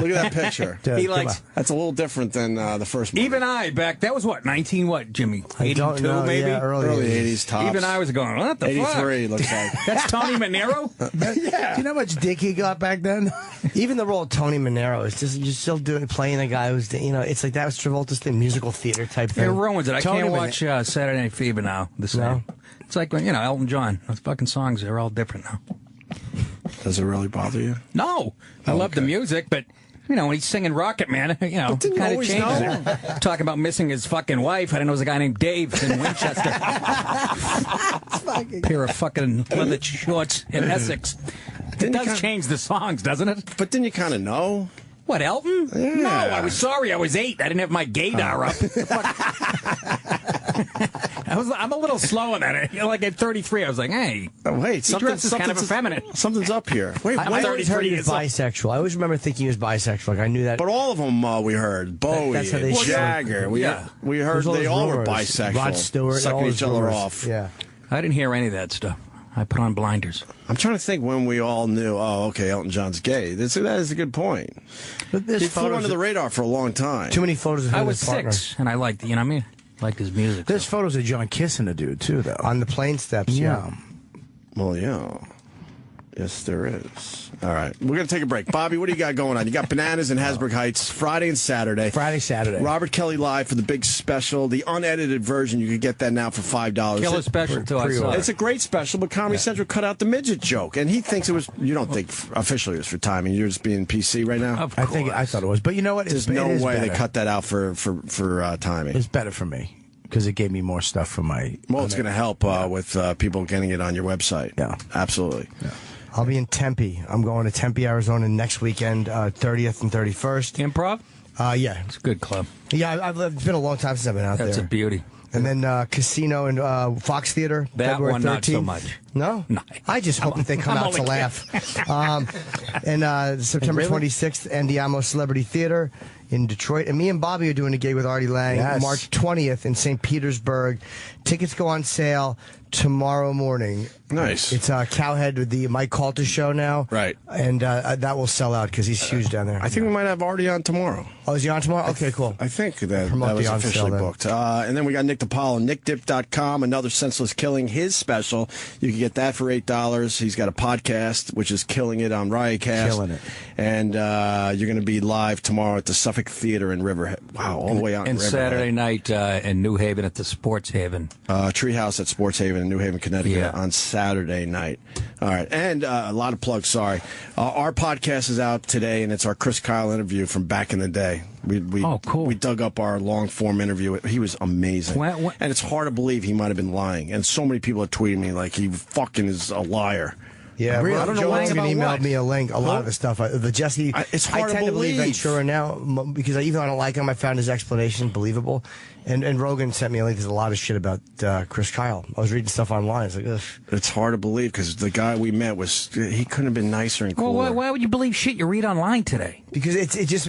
Look at that picture. He likes. That's a little different than the first movie. Even I that was what 19 what Jimmy 82 know, maybe yeah, early 80s tops. Even I was going what the 83 fuck? Looks like. That's Tony Manero. Yeah. Do you know how much dick he got back then? Even the role of Tony Manero is just you're still playing a guy who's it's like that was Travolta's thing, musical theater type thing. It ruins it. I can't watch Saturday Night Fever now. The same. No? It's like when Elton John. Those fucking songs are all different now. Does it really bother you? No, I love the music, but when he's singing Rocket Man, kind of changes it. Talking about missing his fucking wife. I didn't know it was a guy named Dave in Winchester. Pair of fucking leather shorts in Essex. It does change the songs, doesn't it? But didn't you kind of know? What, Elton? Yeah. No, I was sorry. I was 8. I didn't have my gaydar up. I'm a little slow on that. Like at 33, I was like, hey. Oh, wait. Something's kind of effeminate. Something's up here. Wait, I always heard he was bisexual. I always remember thinking he was bisexual. Like I knew that. But all of them we heard. Bowie, That's how they Jagger. We heard they all were bisexual. Rod Stewart. Sucking each other off. Yeah. I didn't hear any of that stuff. I put on blinders. I'm trying to think when we all knew, Elton John's gay. That is a good point. He flew under the radar for a long time. Too many photos of him. I was 6, and I liked, you know what I mean? Liked his music. There's photos of John kissing a dude, too, though. On the plane steps, yeah. Well, yeah. Yes, there is. All right. We're going to take a break. Bobby, what do you got going on? You got Bananas in Hasbrook Heights Friday and Saturday. Saturday. Robert Kelly Live for the big special. The unedited version, you can get that now for $5. Killer special, too. I saw It's a great special, but Comedy Central cut out the midget joke. And he thinks it was, you don't think officially it was for timing. You're just being PC right now? Of course. I thought it was. But you know what? There's no way they cut that out for timing. It's better for me. Because it gave me more stuff for my... Well, it's going to help with people getting it on your website. Yeah. Absolutely. Yeah. I'll be in Tempe. I'm going to Tempe, Arizona next weekend, 30th and 31st. Improv? Yeah. It's a good club. Yeah, it's been a long time since I've been out there. That's a beauty. And then Casino and Fox Theater, that February 13th. One, not so much. No? No. I just hope that they come out to laugh. And September 26th, Andiamo Celebrity Theater in Detroit. And me and Bobby are doing a gig with Artie Lang March 20th in St. Petersburg. Tickets go on sale tomorrow morning. Nice. It's Cowhead with the Mike Calter show now. Right. And that will sell out because he's huge down there. I think we might have Artie on tomorrow. Oh, is he on tomorrow? Okay, cool. I think that was officially booked. And then we got Nick DiPaolo, nickdip.com, Another Senseless Killing, his special. You can get that for $8. He's got a podcast, which is killing it on Riotcast. Killing it. And you're going to be live tomorrow at the Suffolk Theater in Riverhead. Wow, all the way out in And Riverhead. Saturday night in New Haven at the Sports Haven. Treehouse at Sports Haven in New Haven, Connecticut on Saturday night. All right. And a lot of plugs, sorry. Our podcast is out today, and it's our Chris Kyle interview from back in the day. Cool. We dug up our long-form interview. He was amazing. And it's hard to believe he might have been lying. And so many people are tweeting me like he fucking is a liar. Yeah, really? I don't know why. Joe emailed me a link. A lot of the stuff. The Jesse. It's hard I tend to believe Ventura now because even though I don't like him, I found his explanation believable. And Rogan sent me a link. There's a lot of shit about Chris Kyle. I was reading stuff online. It's like, ugh. It's hard to believe because the guy we met he couldn't have been nicer and cooler. Well, why would you believe shit you read online today? Because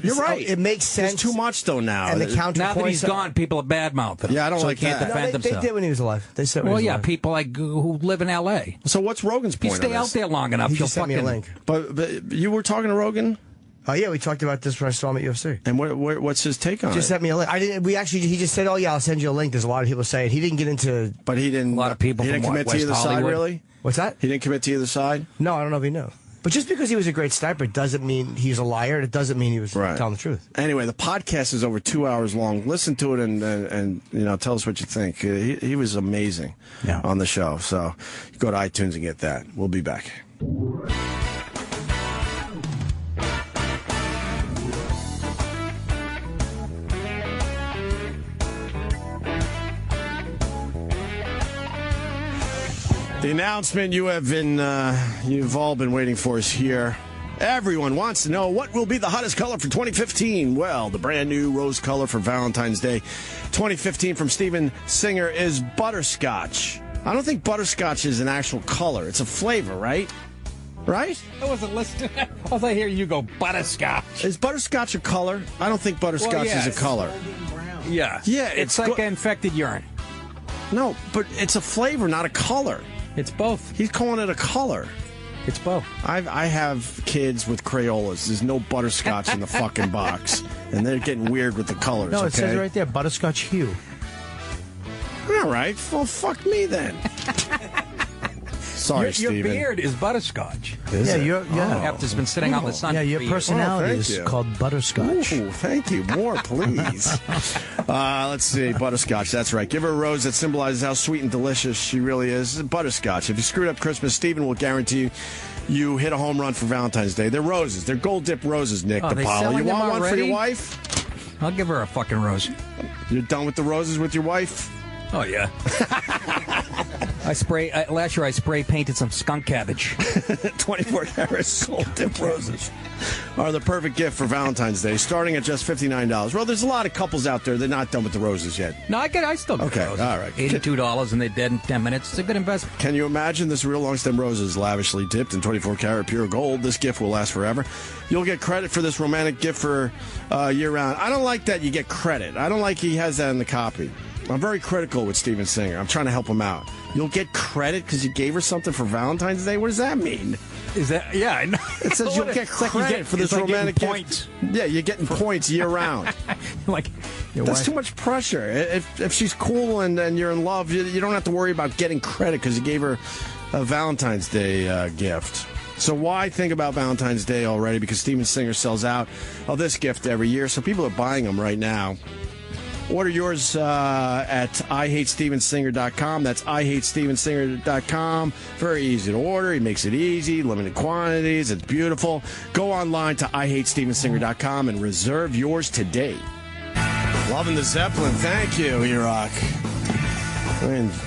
you're right. It makes sense. There's too much though now. And the counterpoint. Now that he's gone, people are badmouthing him. Yeah, I don't like he can't that. defend himself. They did when he was alive. They said. Well, yeah, people like who live in L.A. So what's Rogan's point? You stay out there long enough, He you'll just sent me a link. But you were talking to Rogan. Oh yeah, we talked about this when I saw him at UFC. And what's his take on it? Just sent me a link. He just said, "Oh yeah, I'll send you a link." There's a lot of people saying he didn't get into. But he didn't. A lot of people. He didn't from commit to West either Hollywood. side, really. What's that? He didn't commit to either side. No, I don't know if he knew. But just because he was a great sniper doesn't mean he's a liar. It doesn't mean he was telling the truth. Anyway, the podcast is over 2 hours long. Listen to it and tell us what you think. He was amazing on the show. So go to iTunes and get that. We'll be back. The announcement you've all been waiting for is here. Everyone wants to know what will be the hottest color for 2015. Well, the brand new rose color for Valentine's Day 2015 from Steven Singer is Butterscotch. I don't think Butterscotch is an actual color. It's a flavor, right? Right? I wasn't listening. All I hear you go, Butterscotch. Is Butterscotch a color? I don't think Butterscotch is a color. Yeah. Yeah, it's like infected urine. No, but it's a flavor, not a color. It's both. He's calling it a color. It's both. I have kids with Crayolas. There's no butterscotch in the fucking box. And they're getting weird with the colors, No, it says right there, butterscotch hue. All right. Well, fuck me then. Sorry, your Steven. beard is butterscotch. After it's been sitting out in the sun. Yeah, your personality is called butterscotch. Ooh, thank you. More, please. Let's see. Butterscotch. That's right. Give her a rose that symbolizes how sweet and delicious she really is. Butterscotch. If you screwed up Christmas, Steven will guarantee you hit a home run for Valentine's Day. They're roses. They're gold dip roses, Nick DiPaolo. You want one for your wife? I'll give her a fucking rose. You're done with the roses with your wife? Oh, yeah. Last year I spray painted some skunk cabbage. 24 karat gold dip roses are the perfect gift for Valentine's Day, starting at just $59. Well, there's a lot of couples out there that are not done with the roses yet. No, I still get okay, roses. All right. $82 and they're dead in 10 minutes. It's a good investment. Can you imagine this real long stem rose is lavishly dipped in 24 karat pure gold? This gift will last forever. You'll get credit for this romantic gift for year round. I don't like that you get credit. I don't like he has that in the copy. I'm very critical with Steven Singer. I'm trying to help him out. You'll get credit because you gave her something for Valentine's Day? What does that mean? Is that, yeah, I know. It says you'll get credit for this romantic points. Yeah, you're getting points year round. That's too much pressure. If she's cool and you're in love, you don't have to worry about getting credit because you gave her a Valentine's Day gift. So why think about Valentine's Day already? Because Steven Singer sells out of this gift every year, so people are buying them right now. Order yours at IHateStevenSinger.com. That's IHateStevenSinger.com. Very easy to order. He makes it easy, limited quantities. It's beautiful. Go online to IHateStevenSinger.com and reserve yours today. Loving the Zeppelin. Thank you, E-Rock.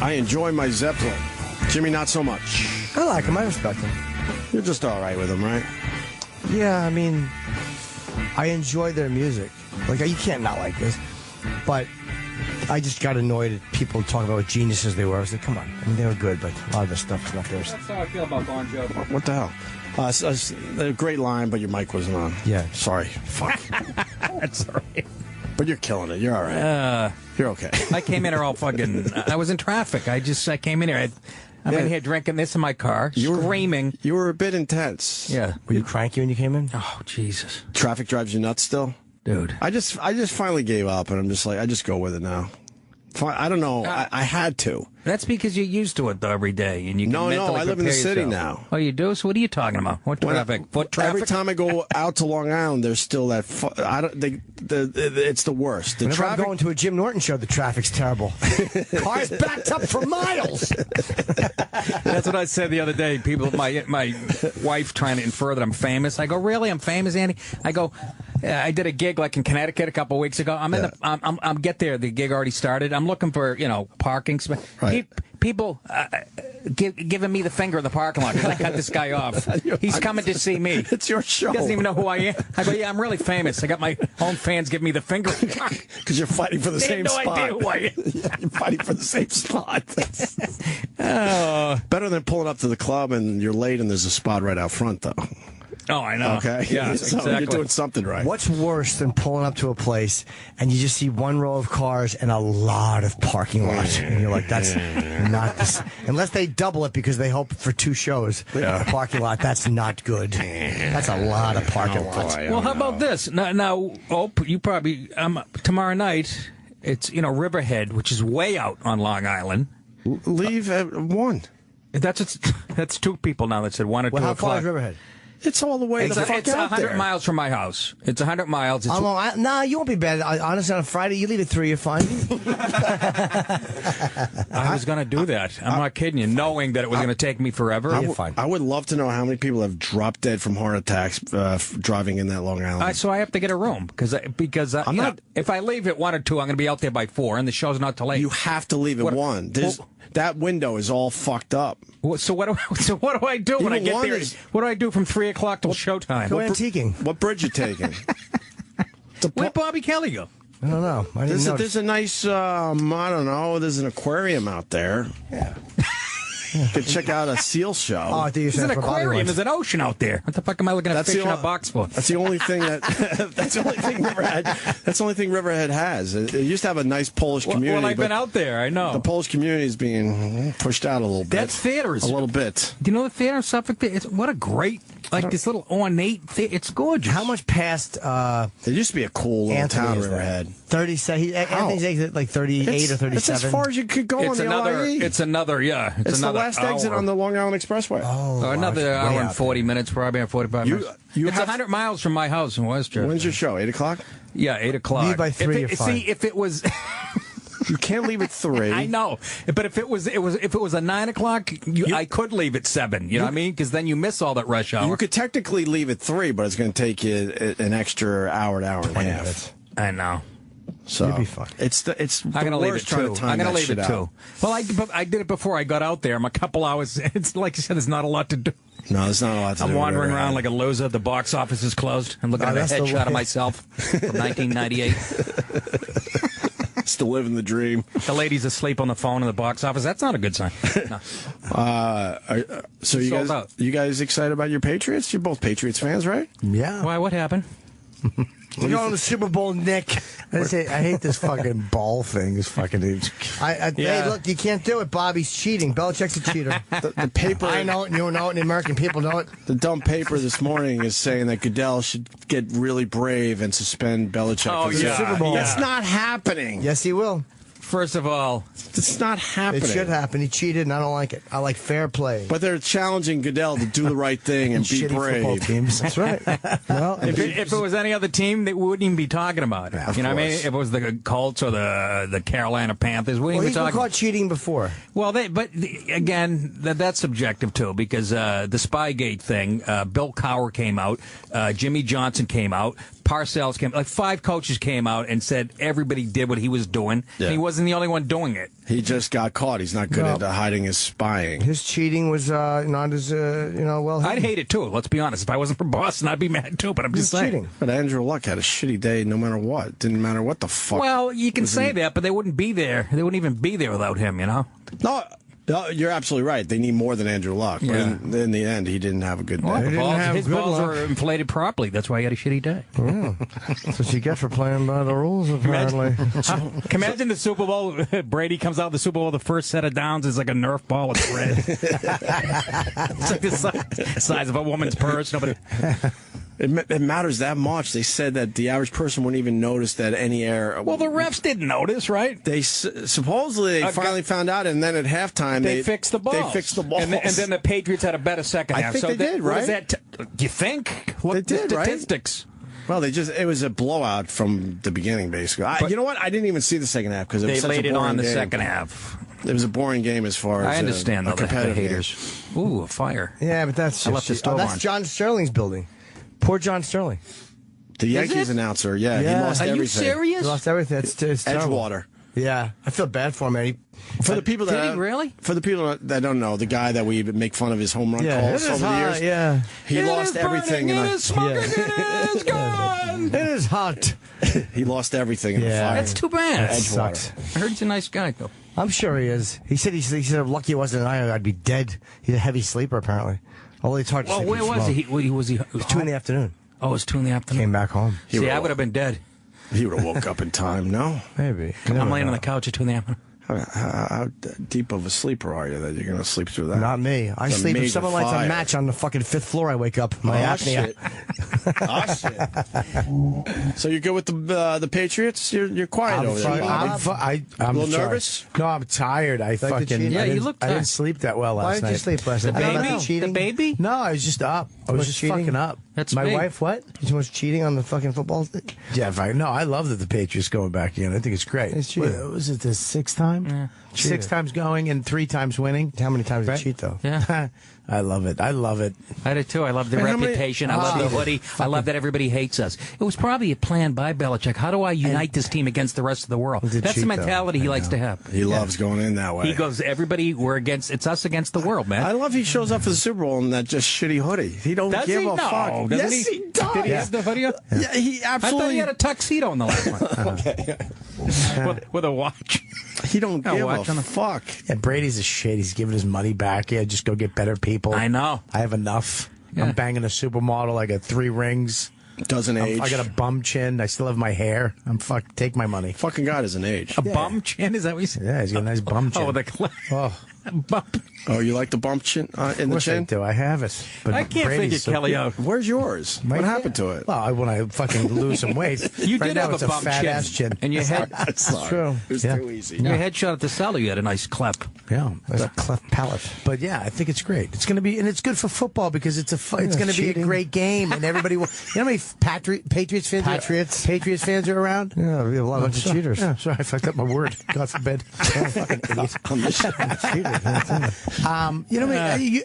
I enjoy my Zeppelin. Jimmy, not so much. I like him. I respect him. You're just all right with him, right? Yeah, I mean, I enjoy their music. Like, you can't not like this. But I just got annoyed at people talking about what geniuses they were. I was like, come on. I mean, they were good, but a lot of this stuff is not theirs. That's how I feel about Bon Jovi. What the hell? A great line, but your mic wasn't on. Yeah. Sorry. Fuck. That's all right. But you're killing it. You're all right. You're okay. I came in here all fucking... I was in traffic. I came in here. I'm in here drinking this in my car, screaming. You were a bit intense. Yeah. Were you cranky when you came in? Oh, Jesus. Traffic drives you nuts still? Dude. I just finally gave up, and I'm just like, I just go with it now. I don't know. I had to. That's because you're used to it though, every day, and you can No, I live in the city now. Oh, you do? So what are you talking about? What traffic? Foot traffic? Every time I go out to Long Island, there's still that. It's the worst. The Whenever I'm going to a Jim Norton show, the traffic's terrible. Cars backed up for miles. That's what I said the other day. People, my wife trying to infer that I'm famous. I go, really? I'm famous, Andy? I go, I did a gig like in Connecticut a couple of weeks ago. I'm get there. The gig already started. I'm looking for parking space. Right. People giving me the finger in the parking lot because I cut this guy off. He's coming to see me. It's your show. He doesn't even know who I am. I go, yeah, I'm really famous. I got my own fans giving me the finger. Because you're fighting for the same spot. They have no idea who I am. You're fighting for the same spot. Better than pulling up to the club and you're late and there's a spot right out front, though. Oh, I know. Okay. Yeah, so exactly. You're doing something right. What's worse than pulling up to a place and you just see one row of cars and a lot of parking lots? And you're like, that's not this. Unless they double it because they hope for 2 shows. Yeah. Parking lot, that's not good. That's a lot of parking lots. Well, how about this? Now, you probably, tomorrow night, it's, Riverhead, which is way out on Long Island. Leave at 1. That's 2 people now that said 1 or 2 Well, how o'clock. far is Riverhead? It's all the way It's 100 miles from my house. It's 100 miles. Nah, you won't be bad. Honestly, on a Friday, you leave at 3, you're fine. I was going to do that. I'm not kidding you, knowing that it was going to take me forever. I would love to know how many people have dropped dead from heart attacks driving in that Long Island. So I have to get a room because I'm not. If I leave at 1 or 2, I'm going to be out there by 4, and the show's not till late. You have to leave at 1. That window is all fucked up. So what do I do when I get there? What do I do from 3 o'clock till showtime? Go antiquing. What bridge you taking? Where'd Bobby Kelly go? I don't know. There's a nice, I don't know, there's an aquarium out there. Yeah. You could check out a seal show. Oh, I think There's an aquarium. There's an ocean out there. What the fuck am I looking at fish in a box for? That's the only thing that's the only thing Riverhead. That's the only thing Riverhead has. It used to have a nice Polish community. Well, I've been out there. I know the Polish community is being pushed out a little bit. That theater is a little bit. Do you know the theater in Suffolk? What a great, this little ornate theater. It's gorgeous. How much past? It used to be a cool little town, Riverhead. 37. Anthony's exit like 38 or 37. It's as far as you could go on the LIE. It's another. It's the last exit on the Long Island Expressway. Oh, another hour and 40 minutes, probably 45 minutes. It's 100 miles from my house in Westchester. When's your show? 8 o'clock? Yeah, 8 o'clock. Leave by 3. You're fine. See, if it was. You can't leave at 3. I know, but if it was a 9 o'clock, I could leave at 7. You know what I mean? Because then you miss all that rush hour. You could technically leave at 3, but it's going to take you an extra hour to hour and a half. I know. So you'll be fine. I'm gonna leave it 2. I'm gonna leave it 2. Well, I did it before I got out there. I'm a couple hours. It's like you said, there's not a lot to do. No, there's not a lot to do. I'm wandering around like a loser. The box office is closed. I'm looking at a headshot of myself from 1998. Still living the dream. The lady's asleep on the phone in the box office. That's not a good sign. No. So you guys excited about your Patriots? You're both Patriots fans, right? Yeah. Why? What happened? We're going to the Super Bowl, Nick. I hate this fucking ball thing. This fucking. Hey, look, you can't do it, Bob. He's cheating. Belichick's a cheater. The paper. I know it, and you know it, and the American people know it. The dumb paper this morning is saying that Goodell should get really brave and suspend Belichick for the Super Bowl. That's not happening. Yes, he will. First of all, it's not happening. It should happen. He cheated, and I don't like it. I like fair play. But they're challenging Goodell to do the right thing and be brave. Teams. That's right. Well, if it was any other team, they wouldn't even be talking about it. Yeah, you know what I mean? If it was the Colts or the Carolina Panthers, we wouldn't he's be talking. been caught cheating before. Well, again, that's subjective too, because the Spygate thing, Bill Cowher came out, Jimmy Johnson came out, Parcells came, like 5 coaches came out and said everybody did what he was doing. Yeah. And he wasn't the only one doing it. He just got caught. He's not good at hiding his spying. His cheating was not as well. I'd hate it too. Let's be honest. If I wasn't from Boston, I'd be mad too. But I'm just saying. Cheating. But Andrew Luck had a shitty day, no matter what. Didn't matter what the fuck. Well, you can say that, but they wouldn't be there. They wouldn't even be there without him. You know. No, you're absolutely right. They need more than Andrew Luck. But in the end, he didn't have a good day. Well, his balls were inflated properly. That's why he had a shitty day. Yeah. That's what you get for playing by the rules, apparently. Imagine the Super Bowl. Brady comes out of the Super Bowl. The first set of downs is like a Nerf ball. It's red. It's like the size of a woman's purse. Nobody. It matters that much. They said that the average person wouldn't even notice that any error. Well, the refs didn't notice, right? They supposedly they finally found out, and then at halftime they fixed the balls. They fixed the balls, and then the Patriots had a better second half. I think they did, right? Do you think? They did, statistics? Right? Well, it was a blowout from the beginning, basically. You know what? I didn't even see the second half because they laid it on the game. Second half. It was a boring game as far as I understand the competitive haters. Ooh, a fire! Yeah, but that's that's John Sterling's building. Poor John Sterling. The Yankees announcer, he lost everything. Are you serious? He lost everything. It's Edgewater. Yeah, I feel bad for him, man. For the people that don't know, the guy that we make fun of his home run calls over the years. Yeah, he lost everything. It is smoking. It is gone. It is hot. He lost everything in the fire. That's too bad. Edgewater. I heard he's a nice guy, though. I'm sure he is. He said I'm lucky it wasn't I'd be dead. He's a heavy sleeper, apparently. Although it's hard to sleep. Where was he? It was 2 in the afternoon. Oh, it was 2 in the afternoon. Came back home. See, I would have been dead. He would have woke up in time. No, maybe. I'm laying on the couch at 2 in the afternoon. How deep of a sleeper are you that you're going to sleep through that? Not me. I sleep if someone lights a match on the fucking 5th floor. I wake up. My apnea. Shit. So you're good with the Patriots? You're quiet over there. I'm a little nervous. No, I'm tired. I you look tired. I didn't sleep that well last night. Why did you sleep last night? The baby? No, I was just up. I was just fucking up. That's my big. wife. What? She was cheating on the fucking football thing. Yeah, no, I love that the Patriots going back in. I think it's great. It's cheating. Was it the 6th time? Yeah. 6 times going and 3 times winning. How many times did you cheat though? Yeah. I love it. I love it. I did too. I love the reputation. I love the hoodie. I love that everybody hates us. It was probably a plan by Belichick. How do I unite this team against the rest of the world? That's the mentality he likes to have. He loves going in that way. He goes, everybody, it's us against the world, man. I love he shows up for the Super Bowl in that just shitty hoodie. He don't give a fuck. Yes, he does. Did he have the hoodie? Yeah, he absolutely. I thought he had a tuxedo in the last one. Okay. with a watch. He don't give a fuck. Yeah, Brady's a shit. He's giving his money back. Yeah, just go get better people. I know. I have enough. Yeah. I'm banging a supermodel. I got 3 rings. Doesn't age. I got a bum chin. I still have my hair. Take my money. Fucking guy doesn't age. A bum chin? Is that what you said? Yeah, he's got a nice bum chin. Oh, with a clip. Bump. Oh, you like the bump chin in the chin? I do. I have it. But I can't figure Kelly out. Where's yours? What happened to it? Well, when I fucking lose some weight. You right did now have it's a bump fat ass chin. And your head. That's true. It was too easy. Your headshot at the cellar, you had a nice clep. Yeah, a cleft palate. But yeah, I think it's great. It's going to be, and it's good for football because it's going to be a great game, and everybody will. You know how many Patriots fans are around? Yeah, we have a lot of cheaters. Yeah, sorry, I fucked up my word. God forbid. Fucking idiot. You know,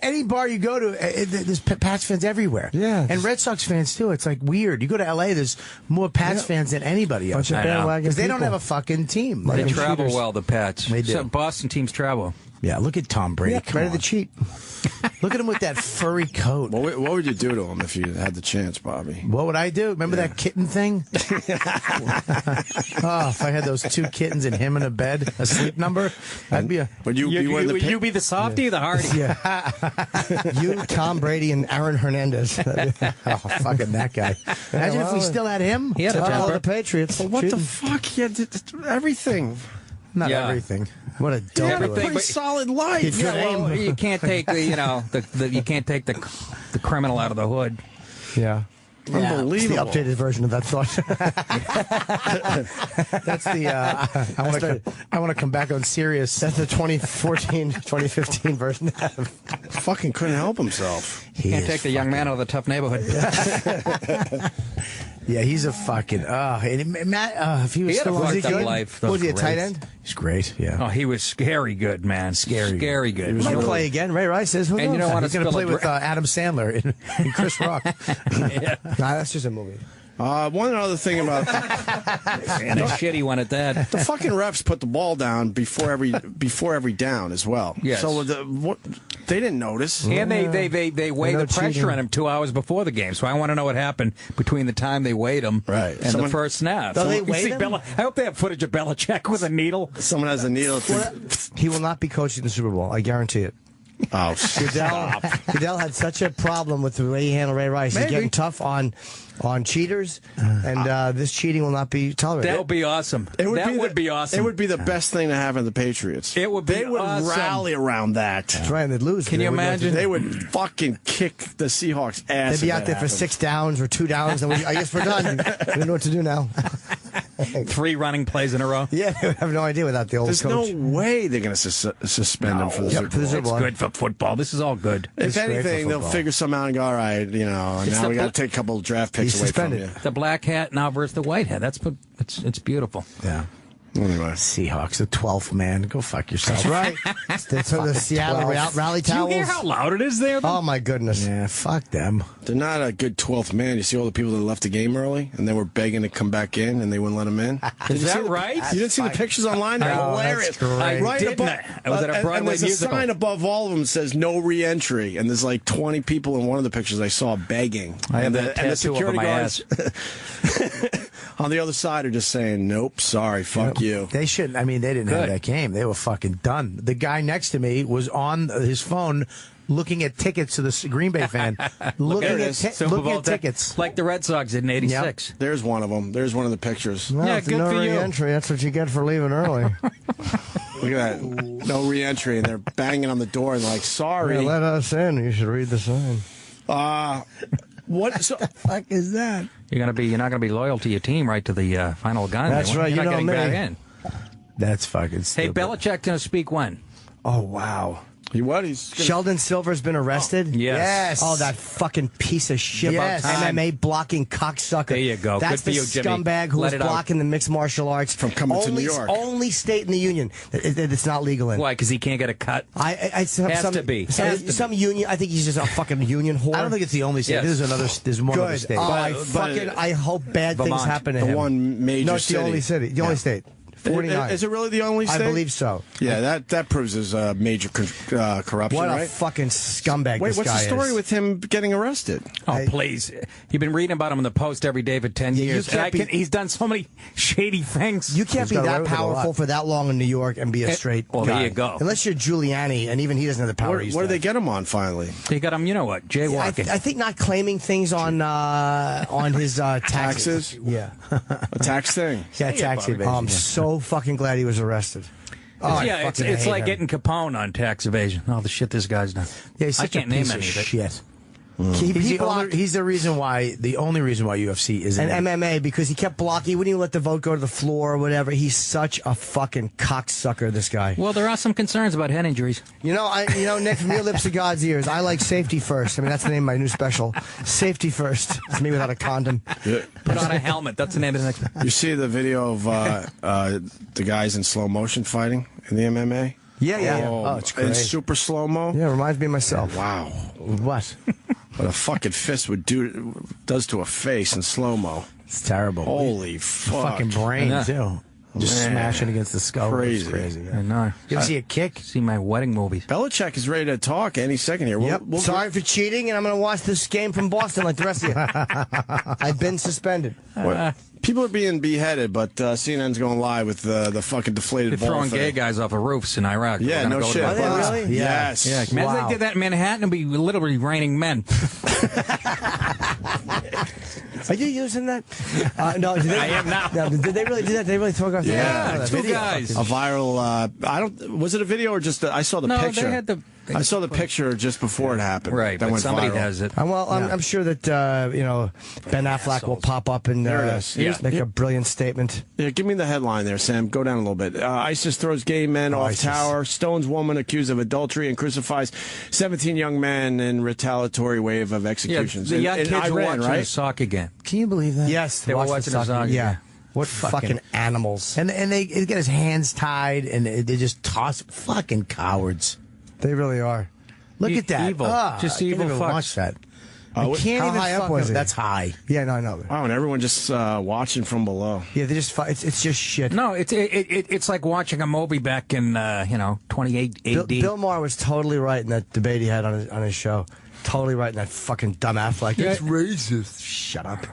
any bar you go to, there's Pats fans everywhere. Yeah, and Red Sox fans too. It's like weird. You go to L.A., there's more Pats fans than anybody else. Because they don't have a fucking team. They travel well, the Pats. They do. Boston teams travel. Yeah, look at Tom Brady. Yeah, ready to cheat. Look at him with that furry coat. What would you do to him if you had the chance, Bobby? What would I do? Remember that kitten thing? Oh, if I had those 2 kittens and him in a bed, a sleep number, I'd be a... Would you be the softy or the hardy? Yeah. You, Tom Brady, and Aaron Hernandez. Oh, fucking that guy. Imagine if we still had him. He had a temper. The Patriots. Well, what the fuck? He had everything. Not everything. What a dope. He had a pretty solid life. Well, you can't take the you can't take the criminal out of the hood. Yeah. Unbelievable. It's the updated version of that thought. That's the I want to come back on serious. That's the 2014, 2015 version. Fucking couldn't help himself. He can't take the young man out of the tough neighborhood. Yeah, he's a fucking. Matt, if he was still was he good? Life. Was he a tight end? He's great. Yeah. Oh, he was scary good, man. Scary good. He might play again. Ray Rice says, "Who And you knows?" don't want He's to going to play with Adam Sandler in Chris Rock. Nah, that's just a movie. One other thing about and a shitty one at that. The fucking refs put the ball down before every down as well. Yes. So they didn't notice. And they weigh the pressure on him 2 hours before the game. So I want to know what happened between the time they weighed him and the first snap. They weighed him? I hope they have footage of Belichick with a needle. Someone has a needle. He will not be coaching the Super Bowl. I guarantee it. Oh, Goodell had such a problem with the way he handled Ray Rice. He's getting tough on cheaters, and this cheating will not be tolerated. That would be awesome. That would be awesome. It would be the best thing to happen to the Patriots. It would be They would awesome. rally around that. That's right, and they'd lose. Can you imagine? They would fucking kick the Seahawks' ass. They'd be out there for 6 downs or 2 downs, and I guess we're done. We don't know what to do now. 3 running plays in a row. Yeah, we have no idea without the old There's coach. no way they're going to suspend him for the Super Bowl. It's good for football. This is all good. If anything, they'll figure some out and go, all right, now we got to take a couple of draft picks away from you. The black hat now versus the white hat. It's beautiful. Yeah. Anyway, Seahawks, the 12th man. Go fuck yourself. That's right. the Seattle rally Do towels. you hear how loud it is there? Oh, my goodness. Yeah, fuck them. they're not a good 12th man. You see all the people that left the game early and they were begging to come back in and they wouldn't let them in. Is that right? You didn't see the pictures online? They're hilarious. I Right didn't. above, I was at a Broadway and there's musical. a sign above all of them that says no re-entry, and there's like 20 people in one of the pictures I saw begging. I have and that tattoo over my guards on the other side are just saying, nope, sorry, fuck you. They shouldn't. I mean, they didn't have that game. They were fucking done. The guy next to me was on his phone looking at tickets to the Green Bay fan. looking at tickets. Like the Red Sox did in '86. Yep. There's one of them. There's one of the pictures. Well, Yeah, good no for you. re-entry. That's what you get for leaving early. Look at that. No re-entry, and they're banging on the door and like, sorry. Let us in. You should read the sign. What the fuck is that? You're not gonna be loyal to your team right to the final gun. That's right. You're You not know getting me. back in. That's fucking Hey, stupid. Belichick's gonna speak when? Oh, wow. He's Sheldon Silver's been arrested? Yes. Oh, that fucking piece of shit. Yes. MMA blocking cocksucker. There you go. That's Good for the you, Jimmy. scumbag who Let was it out. blocking the mixed martial arts From coming to New York. Only state in the union that it's not legal in. Why? Because he can't get a cut. Has to be. Some union. I think he's just a fucking union whore. I don't think it's the only state. Yes. There's one other Good. state. I hope bad things Vermont. happen to the him. one major No, it's the city. only city. The only state. 49. Is it really the only state? I believe so. Yeah, that proves his major corruption, What a right? fucking scumbag Wait, this what's guy the story is. with him getting arrested? Oh, please. You've been reading about him in the Post every day for 10 years. can't And he's done so many shady things. You can't be got away that with it a lot. powerful for that long in New York and be a straight well, guy. there you go. Unless you're Giuliani, and even he doesn't have the power. What do they get him on finally? He got him, you know what, jaywalking. I think not claiming things on his taxes. Yeah. A tax thing. Yeah, tax evasion. I'm so fucking glad he was arrested. Oh, yeah, it's like getting Capone on tax evasion. All the shit this guy's done. Yeah, he's I such a can't name piece any of of it. shit. He He's the reason why. The only reason why UFC is and MMA because he kept blocking. He wouldn't even let the vote go to the floor or whatever. He's such a fucking cocksucker. This guy. Well, there are some concerns about head injuries. You know, Nick, from your lips to God's ears, I like safety first. I mean, that's the name of my new special. Safety first. It's me without a condom. Yeah. Put on a helmet. That's the name of the next. You see the video of the guys in slow motion fighting in the MMA? Yeah. Oh, It's great. in super slow mo. Yeah, reminds me of myself. Wow, what? what a fucking fist does to a face in slow mo. It's terrible. Holy fuck! Fucking brain too. Just smashing against the skull. Crazy. Crazy. Yeah. I know. You ever see a kick? See my wedding movies. Belichick is ready to talk any second here. Yep. Sorry for cheating, and I'm going to watch this game from Boston like the rest of you. I've been suspended. People are being beheaded, but CNN's going live with the fucking deflated They're ball throwing thing. gay guys off of roofs in Iraq. Yeah, no shit. Are they really? Yes. Yeah, imagine they did that in Manhattan, it'd be literally raining men. Are you using that? No, did they, I am now. No, did they really do that? Did they really talk about Yeah, that? two guys. A viral. I don't. Was it a video or just? I saw the No, picture. they had the. I saw the picture just before it happened. Right, that but went somebody viral. has it. Well, I'm sure that Ben Affleck will pop up and There it is. make a brilliant statement. Yeah, give me the headline there, Sam. Go down a little bit. ISIS throws gay men off tower, stones woman accused of adultery, and crucifies 17 young men in retaliatory wave of executions. Yeah, the young in kids were Iran, watching right? the soccer game. Can you believe that? Yes, They were watching the soccer. Yeah. What fucking animals. And they get his hands tied, and they just toss fucking cowards. They really are. Look at that. Evil. Just I can't evil even fucks. watch that. Oh, I can't how even high up fucking- was it? That's high. Yeah, no, I know. Oh, and everyone just watching from below. Yeah, they just it's just shit. No, it's like watching a Moby back in 28 AD. Bill Maher was totally right in that debate he had on his show. Totally right in that fucking dumb Affleck. Yeah. It's racist. Shut up.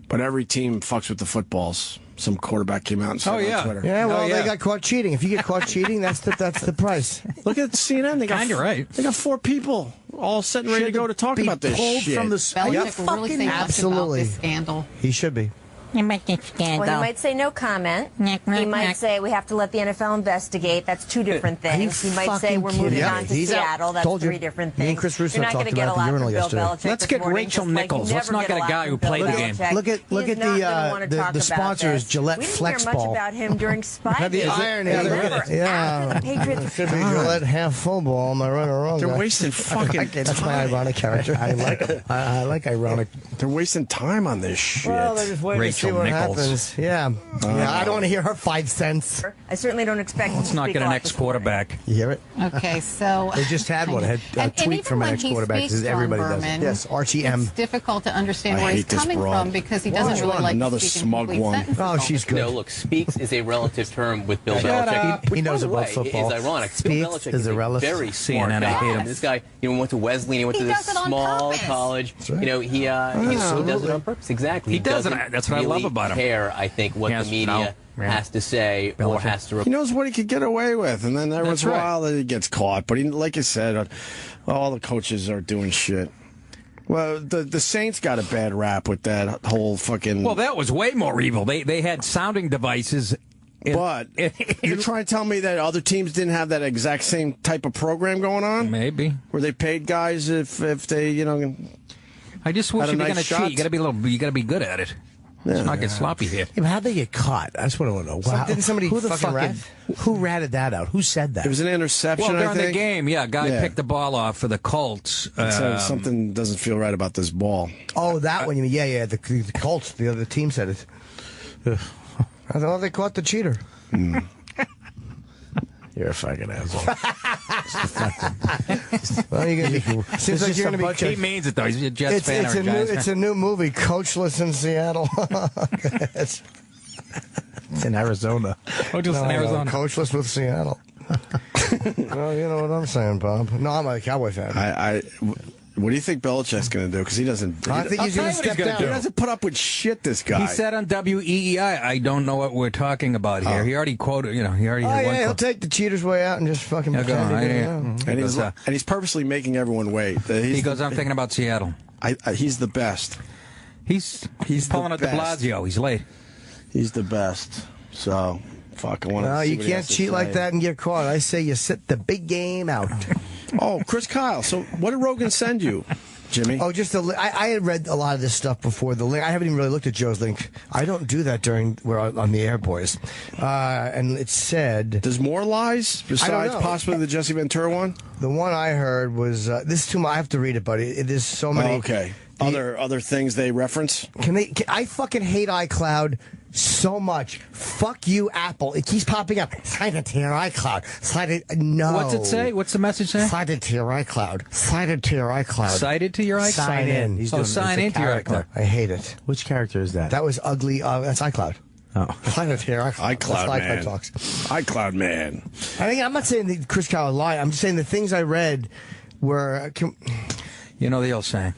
But every team fucks with the footballs. Some quarterback came out and said on Twitter. Yeah, well, yeah. they got caught cheating. If you get caught cheating, that's the price. Look at CNN. They got Kinda right. They got 4 people all set and ready to go to talk about this pulled shit. from the Belichick will really say nothing absolutely. about this scandal. He should be. Well, he might say no comment. He might say we have to let the NFL investigate. That's 2 different things. He might say we're moving on to Seattle. That's 3 different things. Me and Chris Russo You're not talked going to get a about lot the from urinal Bill yesterday. Belichick. Let's this get morning, Rachel just like you Nichols. never Let's not get a lot guy from who Bill played the game. Belichick. Look at He is not gonna wanna talk the about sponsors, this. Gillette We didn't Flex hear much Ball. about him during Spy The Days. irony. Remember, Yeah. after the Patriots Should be Gillette half full ball. Am I right or wrong? They're guys? wasting fucking That's my time. ironic character. I like it. I like ironic. They're wasting time on this shit. Well, they're just waiting to see Rachel what Nichols. happens. Yeah. Yeah, I don't want to hear her 5 cents. I certainly don't expect him Let's to not speak get an off ex-quarterback. You hear it? Okay, so They just had one. Had a and tweet even from an when he ex-quarterback. speaks, John Everybody does it. Berman, Yes, Archie M. It's difficult to understand I where he's hate this coming broad. from because he doesn't really like Another to speak in smug complete one. sentences Oh, all she's the good. time. No, look, speaks is a relative term with Bill Shut Belichick. up. Which, He knows by the about way, football. is ironic. Speaks Bill Belichick is is a a relative. very smart CNN, I guy. hate him. This guy, went to Wesleyan. He went He to does this it on small purpose. college. That's right. He does it on purpose. Exactly. He does it. doesn't That's what I love really about him. care, I think, what Yes, the media no. Yeah. has to say or Belichick. has to He knows what he could get away with, and then every once That's in a right. while he gets caught. But he, like you said, all the coaches are doing shit. Well, the Saints got a bad rap with that whole fucking. Well, that was way more evil. They had sounding devices. But you're trying to tell me that other teams didn't have that exact same type of program going on? Maybe. Where they paid guys if they, I just wish had a if you're nice going to shot? cheat, you got to be good at it. Let's not get sloppy here. Yeah, but how'd they get caught? That's what I want to know. Wow. Didn't somebody who the fucking rat? Who ratted that out? Who said that? It was an interception, Well, I during the think. game, yeah, guy Yeah. picked the ball off for the Colts. So something doesn't feel right about this ball. Oh, that one. You mean? Yeah. The Colts. The other team said it. I thought they caught the cheater. You're a fucking asshole. Well, you're gonna be. Seems like you're gonna be. He means it though. He's a Jets fan or a Giants fan. It's a new movie, Coachless in Seattle. it's in Arizona. Oh, just in Arizona. Coachless with Seattle. Well, you know what I'm saying, Bob. No, I'm a Cowboy fan. What do you think Belichick's going to do? Because he doesn't. I think he's going to step down. He doesn't put up with shit. This guy. He said on WEEI, I don't know what we're talking about here. He already quoted. He already. Oh had one yeah, he'll quote. take the cheaters way out and just fucking Yeah, go pretend on. he didn't Yeah. know. And he's purposely making everyone wait. He goes, I'm thinking about Seattle. He's the best. He's pulling at the de best. Blasio. He's late. He's the best. So, fuck. I want to. No, you can't cheat like that and get caught. I say you sit the big game out. Oh, Chris Kyle. So, what did Rogan send you, Jimmy? Oh, just I had read a lot of this stuff before the link. I haven't even really looked at Joe's link. I don't do that during we're on the air, boys. And it said, "There's more lies besides possibly the Jesse Ventura one." The one I heard was this is too much. I have to read it, buddy. It is so many. Oh, okay. Other things they reference. I fucking hate iCloud so much. Fuck you, Apple. It keeps popping up. Slide it to your iCloud. Slide it. No. What's it say? What's the message say? Slide it to your iCloud. Slide it to your iCloud. Slide it to your iCloud. Sign in. Sign into your iCloud. I hate it. Which character is that? That was ugly. That's iCloud. Oh, iCloud here. iCloud man. Talks. iCloud man. I'm not saying that Chris Kyle lied. I'm just saying the things I read were. You know the old saying.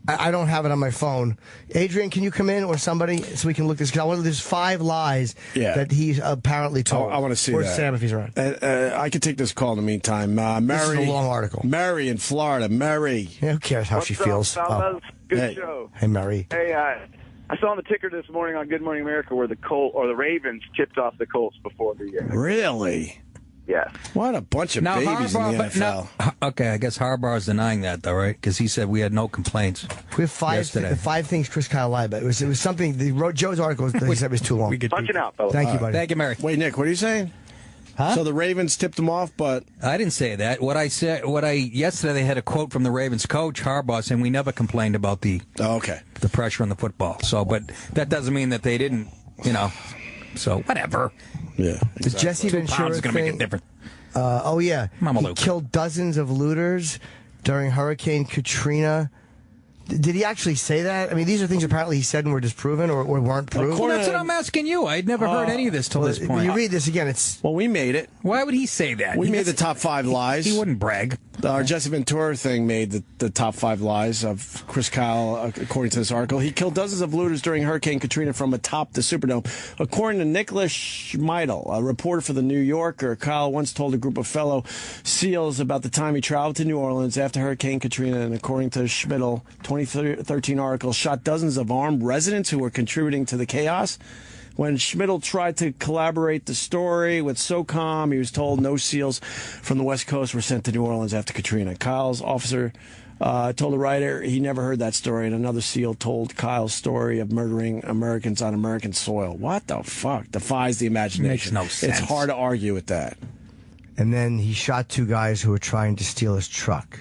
I don't have it on my phone. Adrian, can you come in or somebody so we can look this? There's 5 lies that he apparently told. I want to see or that. Sam if he's around. I can take this call in the meantime. Mary, this is a long article. Mary in Florida. Mary. Yeah, who cares how she feels? Fellas? Good Hey. show. Hey, Mary. Hey, I saw on the ticker this morning on Good Morning America where the Ravens tipped off the Colts before the year. Really? Yes. What a bunch of babies in the NFL. Okay, I guess Harbaugh's denying that, though, right? Because he said we had no complaints. We have 5 things Chris Kyle lied about. It was something. Joe's article he said was too long. Punch it out, fellas. Thank you, buddy. Thank you, Mary. Wait, Nick, what are you saying? Huh? So the Ravens tipped them off, but I didn't say that. Yesterday they had a quote from the Ravens coach Harbaugh saying we never complained about the pressure on the football. So, but that doesn't mean that they didn't, So whatever. Yeah. The Jesse Ventura is going to make a difference. He killed dozens of looters during Hurricane Katrina. Did he actually say that? I mean, these are things apparently he said and were disproven or weren't proved. Well, that's what I'm asking you. I'd never heard any of this till this point. When you read this again, it's... Well, we made it. Why would he say that? We made the top 5 lies. He wouldn't brag. Our Jesse Ventura thing made the top 5 lies of Chris Kyle, according to this article. He killed dozens of looters during Hurricane Katrina from atop the Superdome. According to Nichols Schmeidel, a reporter for The New Yorker, Kyle once told a group of fellow SEALs about the time he traveled to New Orleans after Hurricane Katrina, and according to Schmeidel, 2013 article, shot dozens of armed residents who were contributing to the chaos. When Schmidl tried to collaborate the story with SOCOM, he was told no SEALs from the West Coast were sent to New Orleans after Katrina. Kyle's officer told the writer he never heard that story, and another SEAL told Kyle's story of murdering Americans on American soil. What the fuck? Defies the imagination. Makes no sense. It's hard to argue with that. And then he shot 2 guys who were trying to steal his truck.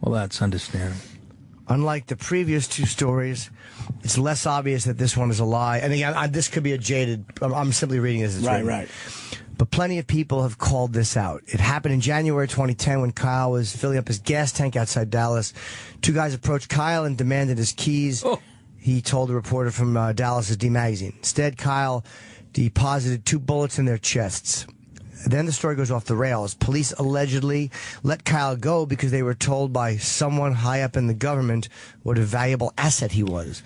Well, that's understandable. Unlike the previous 2 stories, it's less obvious that this one is a lie. And again, this could be a jaded... I'm simply reading this as it's written. Right. But plenty of people have called this out. It happened in January 2010 when Kyle was filling up his gas tank outside Dallas. 2 guys approached Kyle and demanded his keys. Oh. He told a reporter from Dallas's D Magazine. Instead, Kyle deposited 2 bullets in their chests. Then the story goes off the rails. Police allegedly let Kyle go because they were told by someone high up in the government what a valuable asset he was.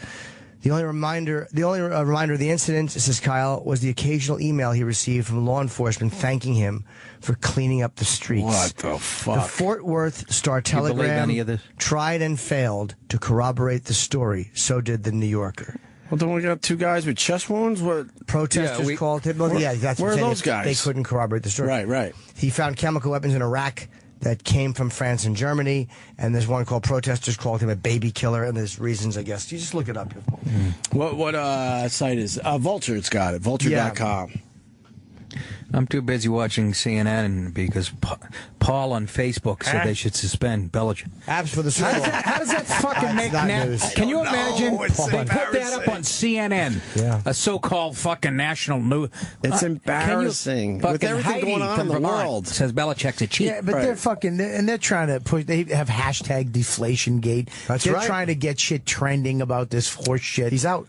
The only reminder of the incident, says Kyle, was the occasional email he received from law enforcement thanking him for cleaning up the streets. What the fuck? The Fort Worth Star-Telegram tried and failed to corroborate the story. So did the New Yorker. Well, don't we got 2 guys with chest wounds? What protesters called him? That's where are those guys? They couldn't corroborate the story. Right. He found chemical weapons in Iraq that came from France and Germany, and there's one called protesters called him a baby killer, and there's reasons, I guess. You just look it up. What site is Vulture? It's got it. Vulture.com. I'm too busy watching CNN because Paul on Facebook said they should suspend Belichick. Abs for the Super Bowl. How does that fucking make news? Can you imagine? They put that up on CNN, a so-called fucking national news. It's embarrassing with everything going on in the world. Says Belichick's a cheat. Yeah, but they're fucking, and they're trying to push. They have hashtag Deflation-gate. They're trying to get shit trending about this horse shit. He's out.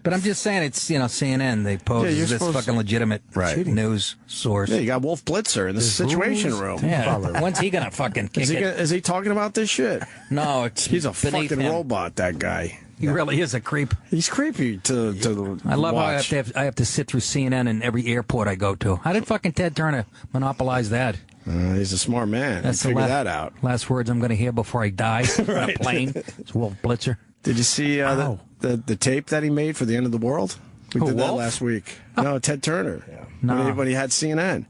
But I'm just saying, it's, CNN, they pose this fucking legitimate news source. Yeah, you got Wolf Blitzer in the Situation Room. Yeah. When's he going to fucking kick it? Is he talking about this shit? No, he's a fucking robot, that guy. He really is a creep. He's creepy to I love watch. how I have to sit through CNN in every airport I go to. How did fucking Ted Turner monopolize that? He's a smart man. That's Figure that out. Last words I'm going to hear before I die on a plane. It's Wolf Blitzer. Did you see the tape that he made for the end of the world? We did that last week. No, Ted Turner. No. When he had CNN.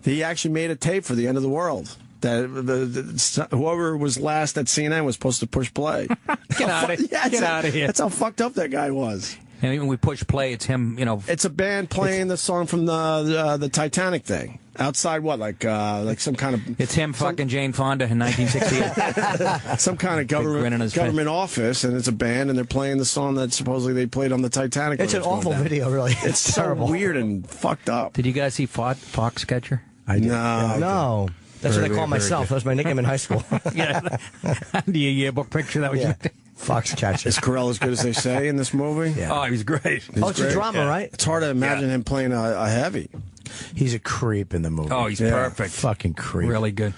He actually made a tape for the end of the world. That whoever was last at CNN was supposed to push play. Get out of here. That's how fucked up that guy was. And when we push play, it's him, It's a band playing the song from the Titanic thing. Outside what? Like some kind of... It's him fucking Jane Fonda in 1968. Some kind of government office, and it's a band, and they're playing the song that supposedly they played on the Titanic. It's an awful video, really. It's terrible. So weird and fucked up. Did you guys see Foxcatcher? I did. No. That's what I call myself. That was my nickname in high school. Yeah. The yearbook picture that was Fox catcher. Is Carell as good as they say in this movie? Yeah. Oh, he's great. He's It's a great. drama, right? It's hard to imagine him playing a heavy. He's a creep in the movie. Oh, he's perfect. Fucking creep. Really good.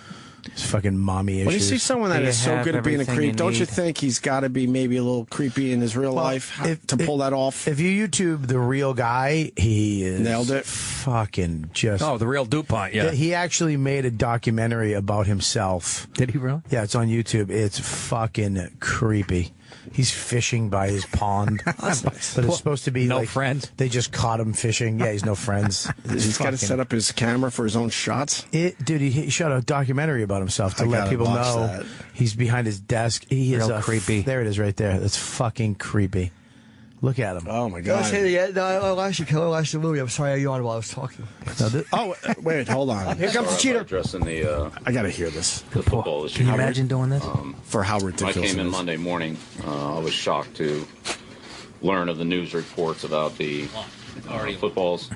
It's fucking mommy issues. When you see someone that is so good at being a creep, don't you think he's got to be maybe a little creepy in his real life to pull that off? If you YouTube the real guy, he is nailed it. Fucking just. Oh, the real DuPont. Yeah. He actually made a documentary about himself. Did he really? Yeah, it's on YouTube. It's fucking creepy. He's fishing by his pond. But it's supposed to be no like friends. They just caught him fishing. Yeah, he's no friends. He's got to set up his camera for his own shots. Dude, he shot a documentary about himself to let people know that. he's behind his desk. He is Real creepy. There it is, right there. That's fucking creepy. Look at him. Oh my God. God! I watched the movie. I'm sorry I yawned while I was talking. Wait, hold on. Here comes the cheater. Addressing the I got to hear this. the football issue. Can you imagine doing this? For how When I ridiculous came it in is. Monday morning, I was shocked to learn of the news reports about the footballs.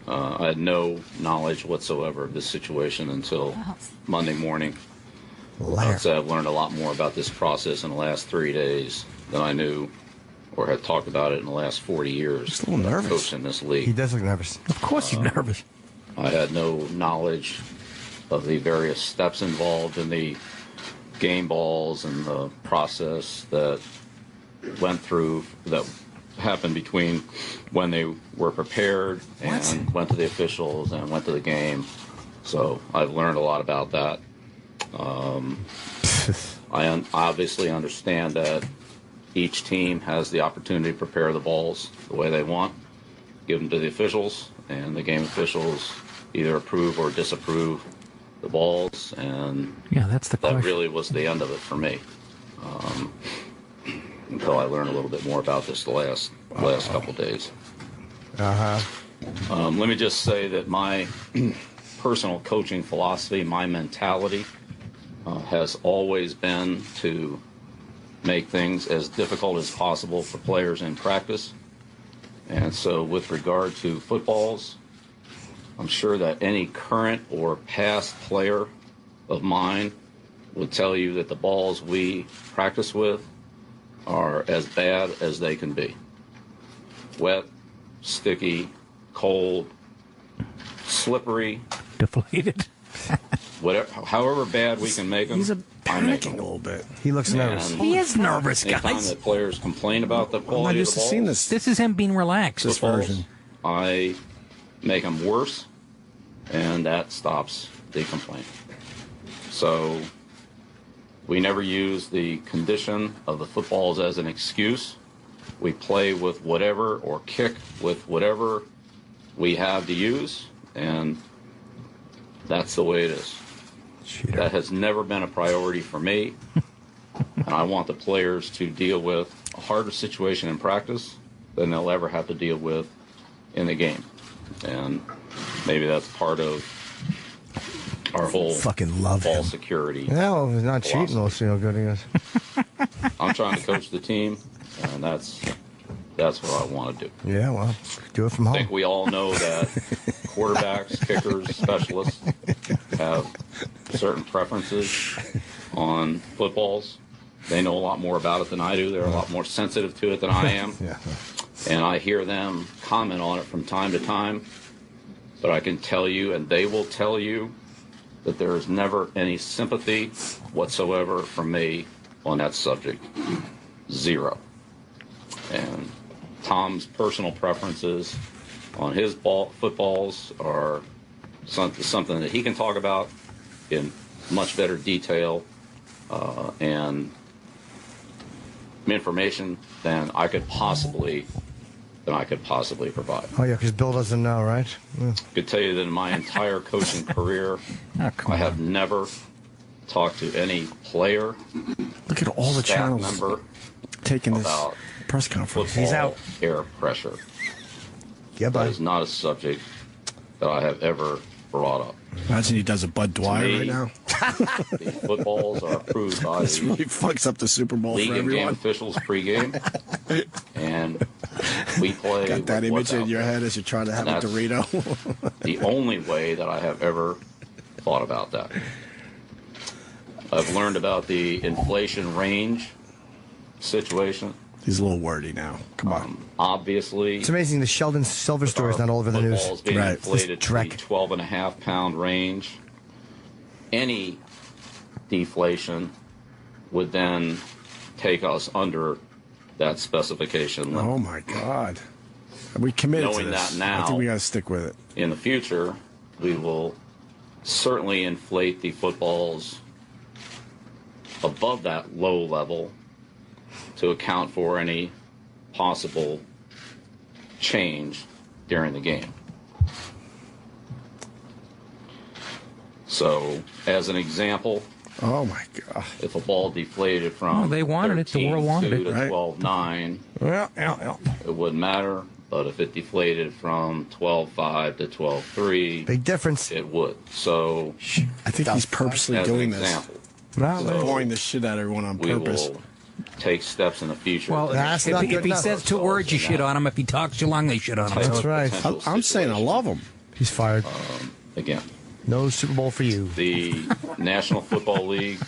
I had no knowledge whatsoever of this situation until Monday morning. I'd say I've learned a lot more about this process in the last 3 days than I knew or had talked about it in the last 40 years. Just a little nervous. Coaching this league. He does look nervous. Of course he's nervous. I had no knowledge of the various steps involved in the game balls and the process that went through, that happened between when they were prepared and went to the officials and went to the game. So I've learned a lot about that. I obviously understand that each team has the opportunity to prepare the balls the way they want, give them to the officials, and the game officials either approve or disapprove the balls, and Yeah, that's the that question. really was the end of it for me. Until I learned a little bit more about this the last couple days. Let me just say that my personal coaching philosophy, my mentality, has always been to make things as difficult as possible for players in practice. And so with regard to footballs, I'm sure that any current or past player of mine would tell you that the balls we practice with are as bad as they can be. Wet, sticky, cold, slippery, deflated. Whatever, however bad we can make them. He's panicking a little bit. He looks nervous. He is nervous, Anytime guys. that players complain about the quality I'm not of used the to balls, seeing this. This is him being relaxed. footballs, I make them worse, and that stops the complaint. So we never use the condition of the footballs as an excuse. We play with whatever, or kick with whatever we have to use, and that's the way it is. That has never been a priority for me, and I want the players to deal with a harder situation in practice than they'll ever have to deal with in the game. And maybe that's part of our whole Fucking love ball him. security. No, he's not cheating. We'll see how good he is. I'm trying to coach the team, and that's what I want to do. Yeah, well, do it from I home. think we all know that quarterbacks, kickers, specialists have certain preferences on footballs. They know a lot more about it than I do. They're a lot more sensitive to it than I am. Yeah. And I hear them comment on it from time to time. But I can tell you, and they will tell you, that there is never any sympathy whatsoever from me on that subject. Zero. And Tom's personal preferences on his footballs are something that he can talk about in much better detail and information than I could possibly provide. Oh, yeah, because Bill doesn't know, right? I could tell you that in my entire coaching career, I have never talked to any player, Look at all the staff channels member taking this about press conference. football air pressure. Yeah, that is not a subject that I have ever brought up. Imagine he does a Bud Dwyer me, right now. The footballs are approved by This the really fucks up the Super Bowl league for and game everyone. officials pregame, and we play. Got that with what's image in out your there. head as you're trying to have And a that's Dorito. The only way that I have ever thought about that. I've learned about the inflation range situation. He's a little wordy now. Come on. Obviously, It's amazing the Sheldon Silver story is not all over the news. football's being inflated to the 12.5-pound range. Any deflation would then take us under that specification limit. Oh my God. We committed Knowing to this. that now, I think we got to stick with it. In the future, we will certainly inflate the footballs above that low level to account for any possible change during the game. So, as an example, oh my God, if a ball deflated from they wanted it. The world wanted it, to right? 12.9, yeah. it wouldn't matter. But if it deflated from 12.5 to 12.3, big difference. It would. So I think he's purposely as doing an this. example, He's boring the shit out of everyone on we purpose. will take steps in the future. Well, if he says two words, you shit on him. If he talks too long, they shit on him. That's right. I'm saying I love him. He's fired. Again, no Super Bowl for you. The National Football League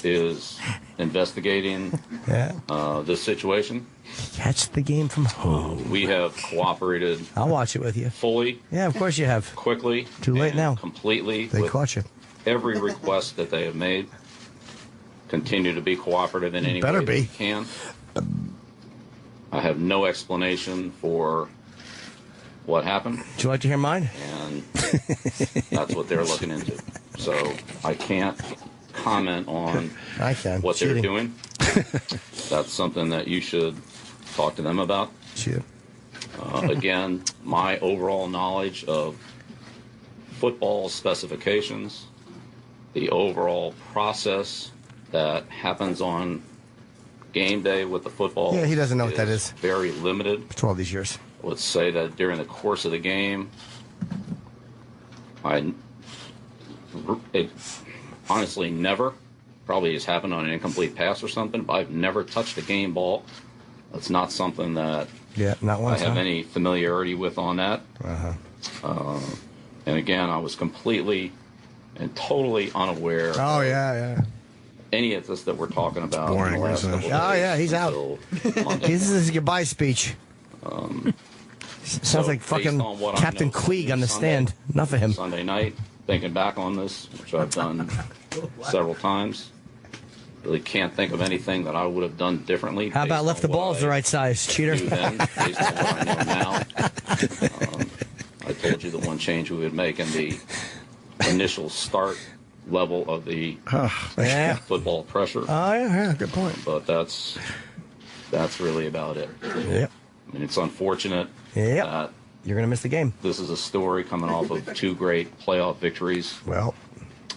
is investigating this situation. Catch the game from home. We have cooperated. I'll watch it with you. Fully. Yeah, of course you have. Quickly. Too late now. Completely. They with caught you. Every request that they have made. Continue to be cooperative in any way that we can. I have no explanation for what happened. Would you like to hear mine? And that's what they're looking into. So I can't comment on what they're doing. That's something that you should talk to them about. Again, my overall knowledge of football specifications, the overall process that happens on game day with the football. Yeah, he doesn't know what that is. Very limited. For all these years. I would say that during the course of the game, it honestly never, probably has happened on an incomplete pass or something, but I've never touched a game ball. That's not something that not once, I have any familiarity with on that. And again, I was completely and totally unaware of any of this that we're talking about. Boring, in the last couple of days he's out. This is his goodbye speech. Sounds like fucking Captain Queeg on the stand. Enough of him. Sunday night, thinking back on this, which I've done several times, really can't think of anything that I would have done differently. How about left the balls the right size, cheater? Based on what I know now, I told you the one change we would make in the initial start level of the football pressure. Oh yeah, good point. But that's really about it. Yep. I mean, it's unfortunate that you're going to miss the game. This is a story coming off of two great playoff victories. Well,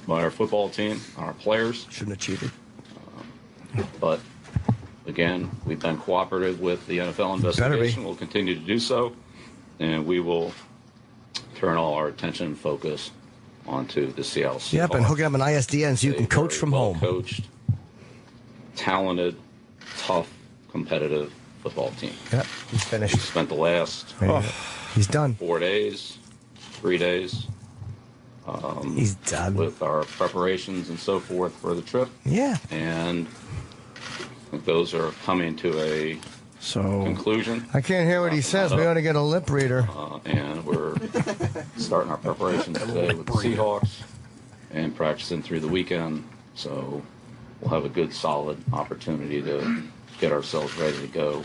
by our football team, our players. Shouldn't have cheated. But again, we've been cooperative with the NFL investigation. We'll continue to do so, and we will turn all our attention and focus onto the Seattle Seahawks. Yep, and hooking up an ISDN so you can coach from home. Coached, talented, tough, competitive football team. Yep, he's finished. We spent the last he's done 4 days, 3 days. He's done with our preparations and so forth for the trip. Yeah, and I think those are coming to a conclusion. I can't hear what he says. We ought to get a lip reader. And we're starting our preparations today with the Seahawks and practicing through the weekend. So we'll have a good, solid opportunity to get ourselves ready to go.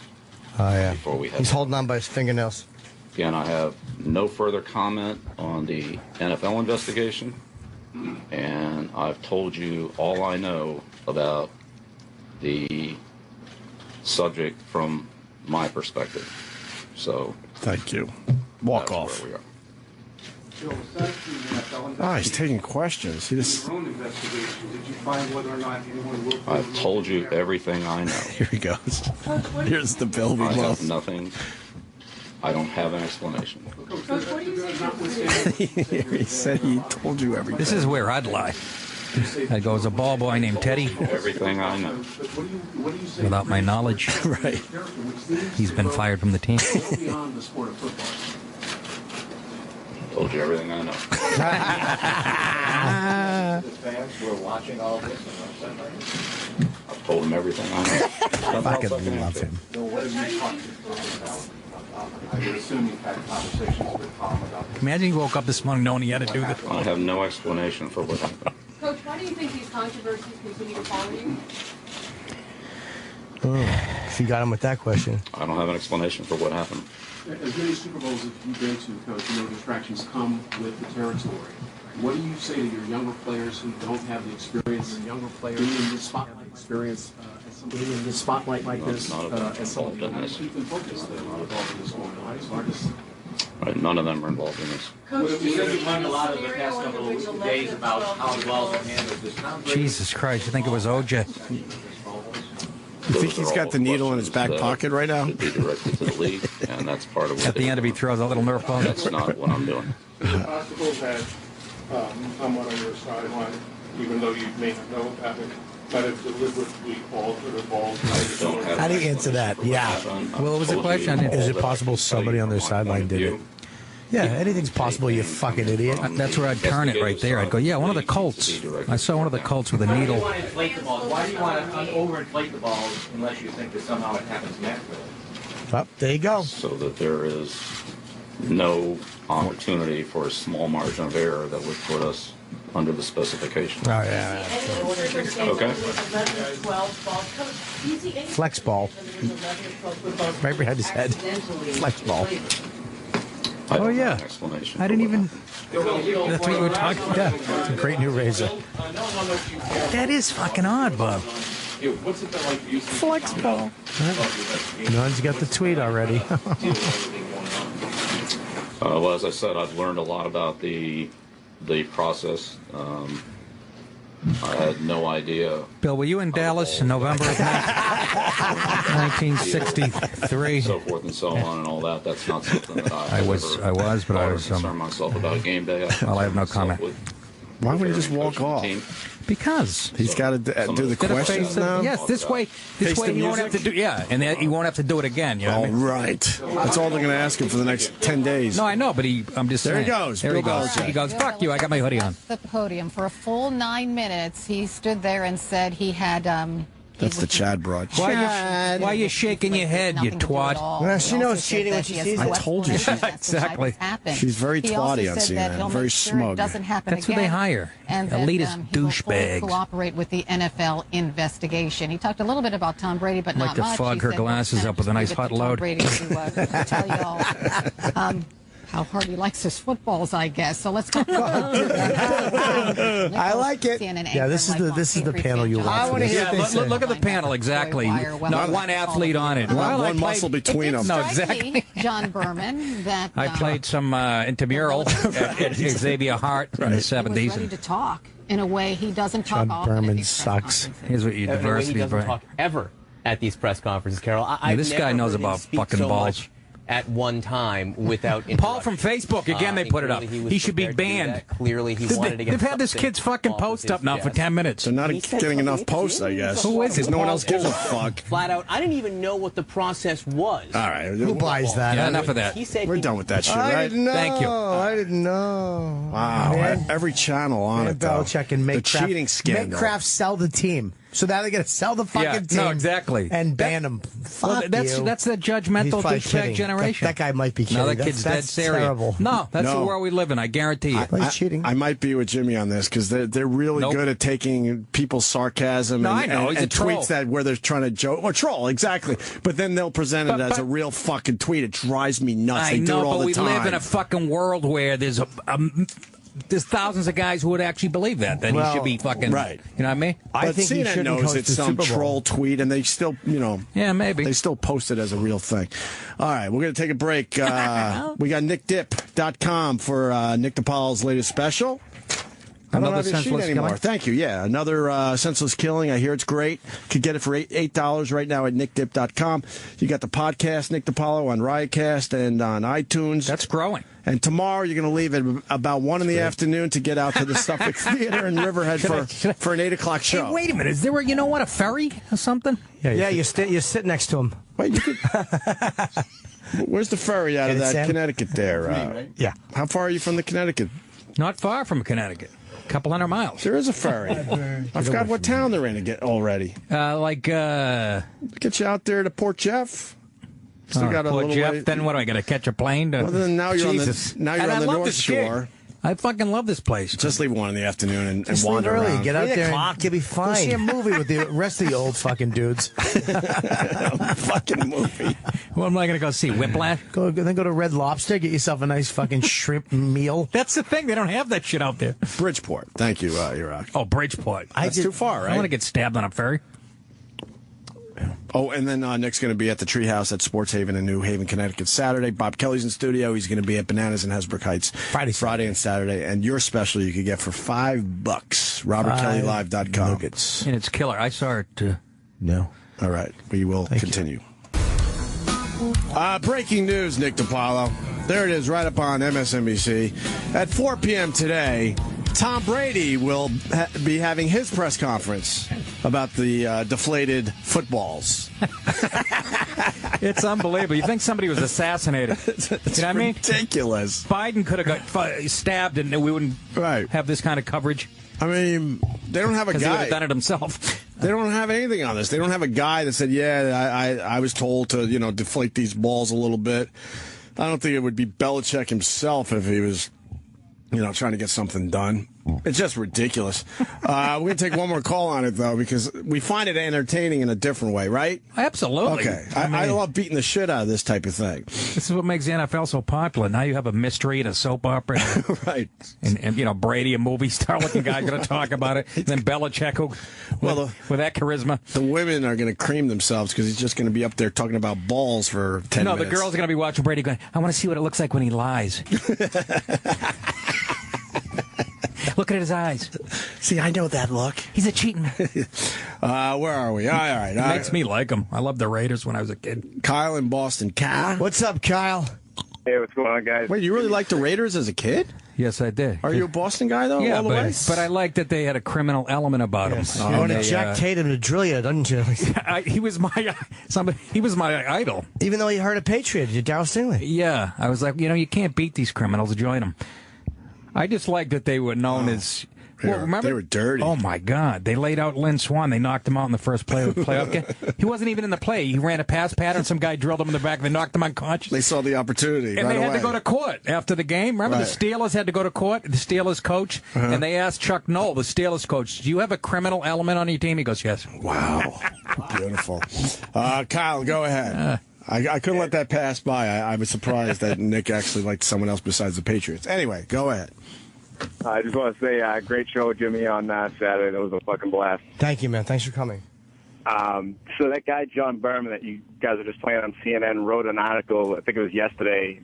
Oh yeah. Before we head. He's holding on by his fingernails. Again, I have no further comment on the NFL investigation, and I've told you all I know about the subject from my perspective. So, thank you. Walk off. Where we are. Oh, he's taking questions. He just. Your own investigation, did you find whether or not anyone will? I've told you everything I know. Here he goes. Here's the bill we I love. have nothing. I don't have an explanation. He said he told you everything. This is where I'd lie. I'd go as a ball boy named Teddy. Everything I know. Without my knowledge. Right. He's been fired from the team. Beyond the sport of football. Told you everything I know. The fans who are watching all this on our side. told him everything I know. Fucking love him. So what have you talked about? I would assume you've had conversations with Tom about this. Imagine he woke up this morning knowing he had to do this. I have no explanation for what happened. Coach, why do you think these controversies continue to follow you? She got him with that question. I don't have an explanation for what happened. As many Super Bowls as you've been to, Coach, you know distractions come with the territory. What do you say to your younger players who don't have the experience, being in the spotlight experience, being in the spotlight like this, as somebody how do you keep them focused with all of this going on? It's hard to. Right, none of them are involved in this. Coach, you said you learned a lot over the past couple of days about how well to handle this. Jesus Christ, you think it was O.J.? You think he's got the needle in his back pocket right now? Should be directed to the league, and that's part of what At the end, if he throws a little Nerf ball. That's not what I'm doing. The obstacles had someone on your sideline, even though you may not know about it, might have deliberately altered the balls. How do you answer that? Yeah. Well, what was the question? Is it possible somebody on their sideline did it? Yeah, anything's possible, you fucking idiot. That's where I'd turn it right there. I'd go, yeah, one of the Colts. I saw one of the Colts with a needle. Why do you want to inflate the balls? Why do you want to overinflate the balls unless you think that somehow it happens naturally? Well, there you go. So that there is no opportunity for a small margin of error that would put us under the specification. Oh, yeah. Okay. Flex ball. Right behind his head. Flex ball. Oh, yeah. I didn't even... That's what you were talking about. Yeah, it's a great new razor. That is fucking odd, Bob. Flex ball. Nun's got the tweet already. Well, as I said, I've learned a lot about the process. I had no idea. Bill, were you in Dallas in November of 1963? So forth and so on and all that. That's not something that I was, but I was concern myself about game day. Well, I have no comment. Why would he just walk off? Because he's got to do the questions now. Yes, this way you won't have to do. Yeah, and then you won't have to do it again. You know all what I mean? Right. That's all they're going to ask him for the next 10 days. No, I know, but I'm just there. Saying. He goes. There he goes. He goes. Fuck you! I got my hoodie on. The podium for a full 9 minutes. He stood there and said he had. That's the Chad broad. Why are you shaking your head, you twat? Well, she knows cheating when she sees it. I told you. Exactly. She's very twatty on CNN. Very smug. That's who they hire. Elitist douchebags. Cooperate with the NFL investigation. He talked a little bit about Tom Brady, but not much. Like to fog her glasses up with a nice hot load. Brady to tell you all. How hard he likes his footballs, I guess. So let's go. I like it. Yeah, this is the panel you want. I want to hear what they say. Look at the panel exactly. Not one athlete on it. Not one muscle between them. No, exactly. John Berman. That I played some intramural at Xavier Hart in the 70s. He was ready to talk in a way he doesn't talk John Berman sucks. Here's what you diversity. He doesn't talk ever at these press conferences, Carol. This guy knows about fucking balls. At one time without Paul from Facebook again. They put it up. He should be banned. Clearly, he wanted to get. They've had this kid's fucking post up now for 10 minutes. They're not getting enough posts, I guess. Who is it? No one else gives a fuck. Flat out, I didn't even know what the process was. All right, who buys that? Yeah, enough of that. He said we're done with that shit, I right? didn't know. Thank you. I didn't know. Wow, every channel on it. Belichick and the cheating scandal. Make Kraft sell the team. So now they're going to sell the fucking team. No, exactly. And ban them. Fuck you. That's the judgmental douchebag generation. That guy might be kidding. No, that kid's dead serious. Terrible. No, that's the world we live in. I guarantee you. He's cheating. I might be with Jimmy on this because they're really good at taking people's sarcasm and tweets that where they're trying to joke or troll, exactly. But then they'll present it as a real fucking tweet. It drives me nuts. They do it all the time. We live in a fucking world where there's there's thousands of guys who would actually believe that he should be fucking right. You know what I mean? I think CNN knows it's some troll tweet, and they still, yeah, maybe they still post it as a real thing. All right, we're gonna take a break. We got nickdip.com for Nick DiPaolo's latest special. Another senseless killing. Thank you. Yeah, another senseless killing. I hear it's great. Could get it for $8 right now at nickdip.com. You got the podcast, Nick DiPaolo, on Riotcast and on iTunes. That's growing. And tomorrow you're going to leave at about 1 in the afternoon to get out to the Suffolk Theater in Riverhead for an 8 o'clock show. Hey, wait a minute. Is there a ferry or something? Yeah, you sit next to him. Wait, you could... Where's the ferry out of that Connecticut there? Yeah. How far are you from the Connecticut? Not far from Connecticut. couple 100 miles. There is a ferry. I forgot what town they're in already. Get you out there to Port Jeff. Still got a Port little Jeff. way. Then what do I got to catch a plane? Well, then now you're Jesus. on the North Shore. I fucking love this place. Just leave 1 in the afternoon and Just wander leave early. around. Get out there and you'll be fine. Go see a movie with the rest of the old fucking dudes. Fucking movie. What am I going to go see? Whiplash? Then go to Red Lobster. Get yourself a nice fucking shrimp meal. That's the thing. They don't have that shit out there. Bridgeport. Thank you, Iraq. Oh, Bridgeport. That's too far, right? I want to get stabbed on a ferry. Oh, and then Nick's going to be at the Treehouse at Sports Haven in New Haven, Connecticut Saturday. Bob Kelly's in studio. He's going to be at Bananas in Hasbrook Heights Friday and Saturday. And your special you could get for $5. RobertKellyLive.com. Nuggets. And it's killer. I saw it. No. All right. We will continue. Breaking news, Nick DiPaolo. There it is, right up on MSNBC. At 4 p.m. today, Tom Brady will be having his press conference about the deflated footballs. It's unbelievable. You think somebody was assassinated. It's you know what I mean? Ridiculous. Biden could have got stabbed and we wouldn't have this kind of coverage. I mean, they don't have a guy. Because he would have done it himself. They don't have anything on this. They don't have a guy that said, I was told to, deflate these balls a little bit. I don't think it would be Belichick himself if he was, trying to get something done. It's just ridiculous. We're going to take one more call on it, though, because we find it entertaining in a different way, right? Absolutely. Okay. I love beating the shit out of this type of thing. This is what makes the NFL so popular. Now you have a mystery and a soap opera. Right. And Brady, a movie star-looking guy, going to talk about it. And then Belichick, with that charisma. The women are going to cream themselves because he's just going to be up there talking about balls for 10 minutes. No, the girls are going to be watching Brady going, I want to see what it looks like when he lies. Look at his eyes. See, I know that look. He's a cheating man. Where are we? All right. It makes me like him. I loved the Raiders when I was a kid. Kyle in Boston. Kyle? What's up, Kyle? Hey, what's going on, guys? Wait, you really liked the Raiders as a kid? Yes, I did. Are you a Boston guy, though? Yeah, all the way? But I liked that they had a criminal element about them. You wanted Jack Tatum to drill you, doesn't you? He was my idol. Even though he hurt a Patriot, Darryl Stingley. Yeah, I was like, you can't beat these criminals. Join them. I just like that they were known as. Well, remember, they were dirty. Oh my God! They laid out Lynn Swann. They knocked him out in the first play of the playoff game. He wasn't even in the play. He ran a pass pattern. Some guy drilled him in the back. They knocked him unconscious. They saw the opportunity, and they had to go to court after the game. Remember, the Steelers had to go to court. The Steelers coach, and they asked Chuck Noll, the Steelers coach, "Do you have a criminal element on your team?" He goes, "Yes." Wow, beautiful. Kyle, go ahead. I couldn't let that pass by. I was surprised that Nick actually liked someone else besides the Patriots. Anyway, go ahead. I just want to say, great show, Jimmy, on Saturday. That was a fucking blast. Thank you, man. Thanks for coming. So that guy, John Berman, that you guys are just playing on CNN, wrote an article, I think it was yesterday,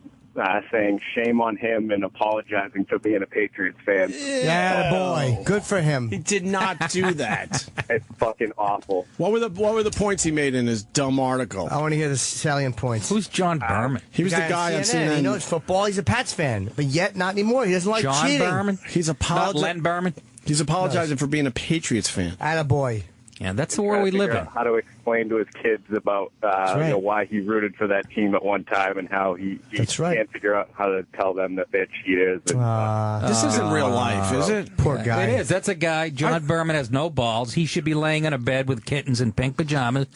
saying shame on him and apologizing for being a Patriots fan. Yeah, boy. Good for him. He did not do that. It's fucking awful. What were the points he made in his dumb article? I want to hear the salient points. Who's John Berman? He was the guy on CNN. He knows football. He's a Pats fan, but yet not anymore. He doesn't like John cheating. Berman? He's Not Len Berman? He's apologizing for being a Patriots fan. Attaboy. Yeah, that's the world we live in. How to explain to his kids about why he rooted for that team at one time and how he can't figure out how to tell them that they're cheaters. This isn't real life, is it? Poor guy. It is. That's a guy. John Berman has no balls. He should be laying in a bed with kittens in pink pajamas.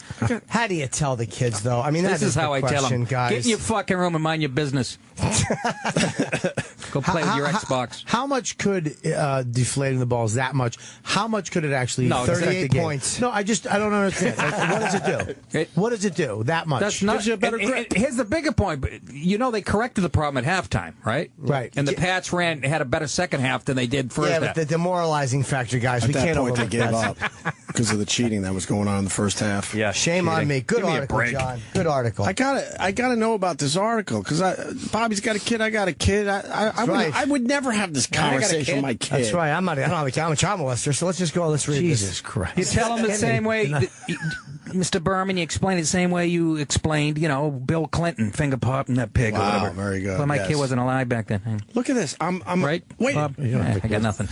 How do you tell the kids, though? I mean, this is how I tell them. Guys. Get in your fucking room and mind your business. Go play with your Xbox. How much could deflating the balls that much? How much could it actually? 38 points. No, I don't understand. What does it do? What does it do? That much? That's not. Gives you a better grip. Here's the bigger point. They corrected the problem at halftime, right? Right. And the Pats had a better second half than they did first half. Yeah, but the demoralizing factor, guys, we can't overlook overlook they gave up because of the cheating that was going on in the first half. Yeah, shame on me. Good article, John. Good article. I gotta know about this article because Bobby's got a kid. I got a kid. I would never have this conversation with my kid. That's right. I'm a child molester, so let's just go. Let's read Jesus Christ. You tell him the same way, Mr. Berman, you explain it the same way you explained, Bill Clinton finger popping that pig or Wow, whatever. very good. Well, my kid wasn't alive back then. Look at this. I'm right. Wait. Bob? I got nothing.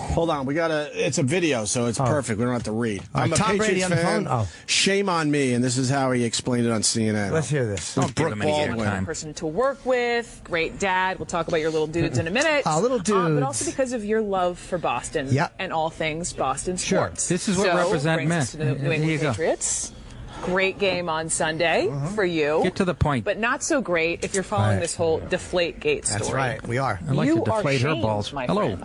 Hold on, it's a video, so it's perfect. We don't have to read. I'm a Tom Brady Patriots on the fan. phone? Oh. Shame on me, and this is how he explained it on CNN. Let's hear this. Brooke Baldwin. Person to work with, great dad. We'll talk about your little dudes in a minute. Little dudes. But also because of your love for Boston and all things Boston sports. This is what represents men. To the New England Patriots. Great game on Sunday for you. Get to the point. But not so great if you're following this whole Deflate Gate story. That's right. We are. I like to deflate her balls. Hello.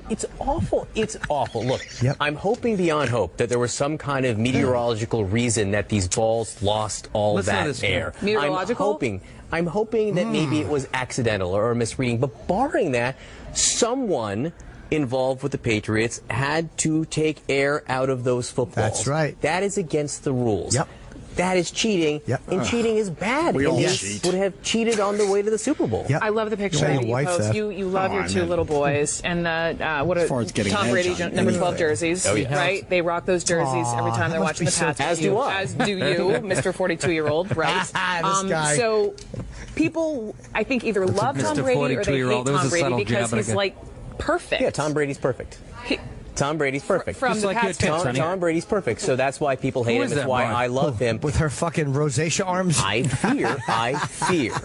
It's awful. It's awful. Look, I'm hoping beyond hope that there was some kind of meteorological reason that these balls lost all that air. Meteorological? I'm hoping that maybe it was accidental or a misreading. But barring that, someone involved with the Patriots had to take air out of those footballs. That's right. That is against the rules. Yep. That is cheating, and cheating is bad. We all cheat. Would have cheated on the way to the Super Bowl. I love the picture that you post. You love your two little boys, and the Tom Brady number 12 jerseys, right? They rock those jerseys every time they're watching the Pats. As do I. As do you, Mr. 42-year-old, right? This guy. So people, I think, either love Tom Brady or they hate Tom Brady because he's like perfect. Yeah, Tom Brady's perfect. Tom Brady's perfect. From the past, Tom Brady's perfect, so that's why people hate him. That's why I love him. With her fucking rosacea arms? I fear.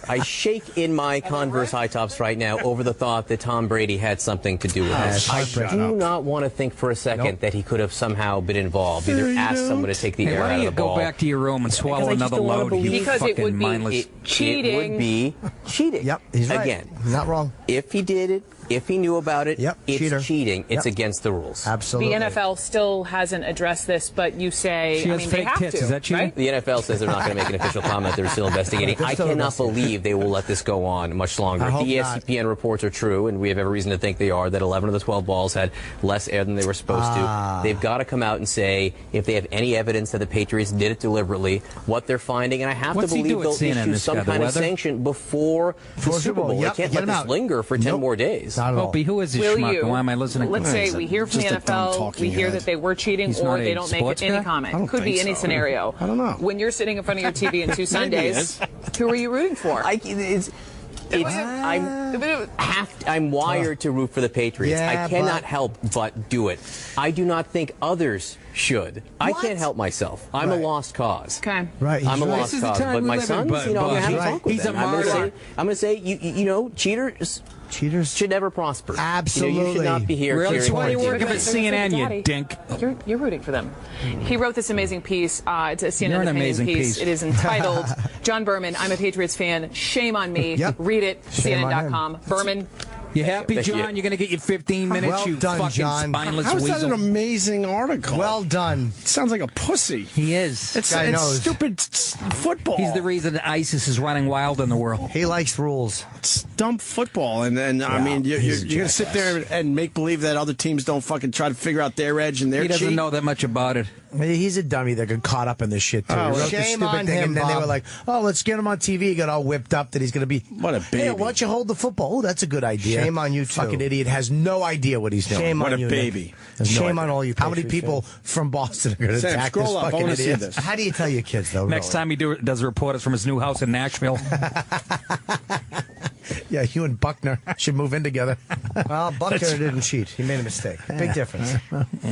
I shake in my Converse high tops right now over the thought that Tom Brady had something to do with this. I do not want to think for a second that he could have somehow been involved, either asked someone to take the air out of the ball. Why don't you go back to your room and swallow another load? Because it would be cheating. It would be cheating. Yep, he's right. Again, not wrong. If he did it, if he knew about it, it's cheating. It's against the rules. Absolutely. The NFL still hasn't addressed this, but you say, they have to. Is that cheating? Right? The NFL says they're not going to make an official comment. They're still investigating. I cannot believe they will let this go on much longer. If the ESPN reports are true, and we have every reason to think they are, that 11 of the 12 balls had less air than they were supposed to, they've got to come out and say if they have any evidence that the Patriots did it deliberately, what they're finding, and I have to believe they'll issue some kind of sanction before the Super Bowl. They can't let this linger for 10 more days. Opie, who is this schmuck? Why am I listening? Let's say we hear from the NFL, we hear that they were cheating, or they don't make any comment. Could be any scenario. I don't know. When you're sitting in front of your TV on two Sundays, who are you rooting for? I'm wired to root for the Patriots. Yeah, I cannot help but do it. I do not think others should. I can't help myself. I'm a lost cause. Okay. Right. I'm a lost cause. But my sons, I'm going to have a talk with them. I'm going to say, cheaters should never prosper. Absolutely. You should not be here. Really? cheering Why are you for working for CNN, you dink? You're rooting for them. He wrote this amazing piece. It's a CNN You're an opinion amazing piece. It is entitled, John Berman, I'm a Patriots fan. Shame on me. Read it, CNN.com. Berman. You happy, John? You're going to get your 15 minutes, Well you done, fucking John. spineless How is that weasel. an amazing article? Well done. Sounds like a pussy. He is. It's stupid football. He's the reason that ISIS is running wild in the world. He likes rules. It's dumb football, and I mean, you're going to sit there and make believe that other teams don't fucking try to figure out their edge and their He doesn't know that much about it. He's a dummy that got caught up in this shit, too. Oh, He wrote this shame stupid on thing, him, and then they Bob. were like, oh, let's get him on TV. He got all whipped up that he's going to be... What a baby. Hey, why don't you hold the football? Oh, that's a good idea. Shame on you, too. Fucking idiot has no idea what he's doing. Shame What on a you, baby. Nick. Shame No on all you How many Patriots people fans. from Boston are going to Sam, attack scroll this up. I fucking wanna see idiot? this. How do you tell your kids, though? Next time he does report us from his new house in Nashville. Yeah, you and Buckner should move in together. Well, Buckner didn't cheat. He made a mistake. Big difference.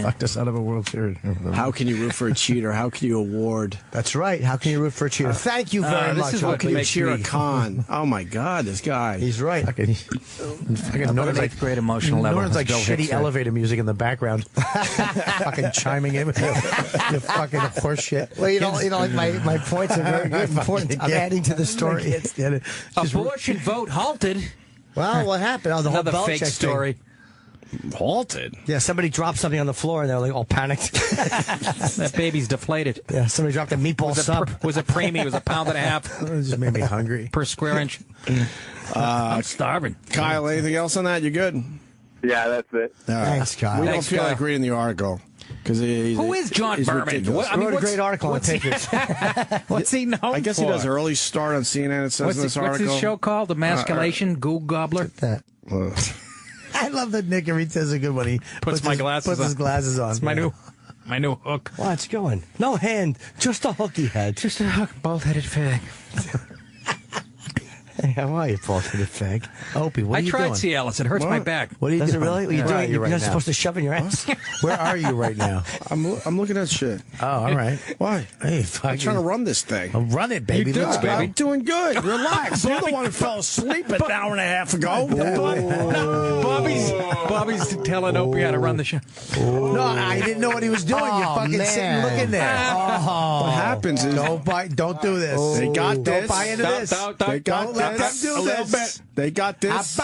Fucked us out of a World Series. How can you root for a cheater? How can you award? That's right. How can you root for a cheater? Thank you very This much. is How what can can you you cheer a cheat? con? Oh my God, this guy. He's right. Fucking Norton's like great emotional level. Norton's like Bill shitty Hicks said. elevator music in the background. Fucking chiming in with your fucking horse shit. Well, you know, like my points are very good. Important. I'm adding to the story. Abortion vote halted. Well, what happened? Oh, the Another whole fake Belichick story. thing. Halted. Yeah, somebody dropped something on the floor and they're like all panicked. That baby's deflated. Yeah, somebody dropped a meatball sub. Was a preemie. It was a pound and a half It just made me hungry. per square inch. I'm starving. Kyle, anything else on that? You good? Yeah, that's it. Thanks, Kyle. We don't Thanks, feel Kyle. like reading the article. Who is John Berman? Ridiculous. Wrote a great article on the Patriots. What's he known I guess he for? does early start on CNN. It says What's in this his article. show called? Emasculation? Goo Gobbler? That. I love that Nick every says a good one. He Puts my glasses puts his on. glasses on. It's my new hook. Watch going. No hand, just a hook he had. Just a hook, bald-headed fag. Hey, how are you, Paul, to the fag? Opie, what are you doing? I tried Cialis. It hurts my back. What are you doing? Really? What are you doing? You're not supposed to shove in your ass? Where are you right now? I'm looking at shit. Oh, all right. Why? Hey, I'm trying to run this thing. Oh, run it, baby. You Let's go. I'm doing good. Relax. You're the one who fell asleep an hour and a half ago. Bobby's telling Opie how to run the show. No, I didn't know what he was doing. You're fucking sitting looking there. What happens is Don't do this. they got this. Don't buy into this. They got let them this. do A little this. bit. They got this.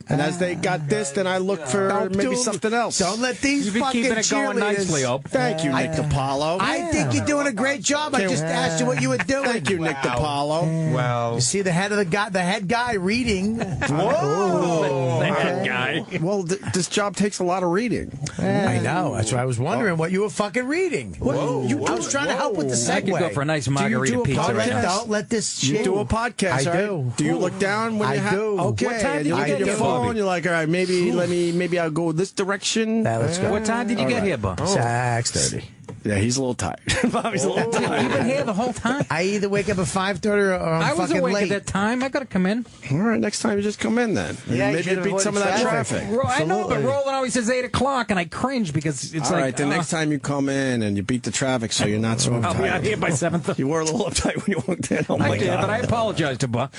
And as they got this, then I look for maybe something else. Don't let these You've been fucking keeping it going nicely, Op. Thank you, Nick DiPaolo. I think you're doing a great job. I just asked you what you were doing. Thank you, Nick DiPaolo. Well, you see the head guy reading. Whoa, the head guy. Well, this job takes a lot of reading. I know. That's why I was wondering what you were fucking reading. I was trying to help with the segue. I could go for a nice margarita pizza right now. Don't let this shit. You do a podcast. I right? do. Do you look down when you have? do. Okay. What time did you look get at your here, phone. Bobby? You're like, all right, maybe I'll go this direction. Let's go. What time did you get here, Bob? 6:30. Yeah, he's a little tired. Bobby's a little tired. You've been here the whole time? I either wake up at 5:30 or I'm I was fucking awake late. at that time. I got to come in. All right, next time you just come in then. Yeah, maybe it beat some of that traffic. I know, but Roland always says 8 o'clock, and I cringe because it's all like... right, the next time you come in and you beat the traffic so you're not so uptight. I'll be out here by 7:30. You were a little uptight when you walked in. Oh, my I did, God. but I apologize to Bob.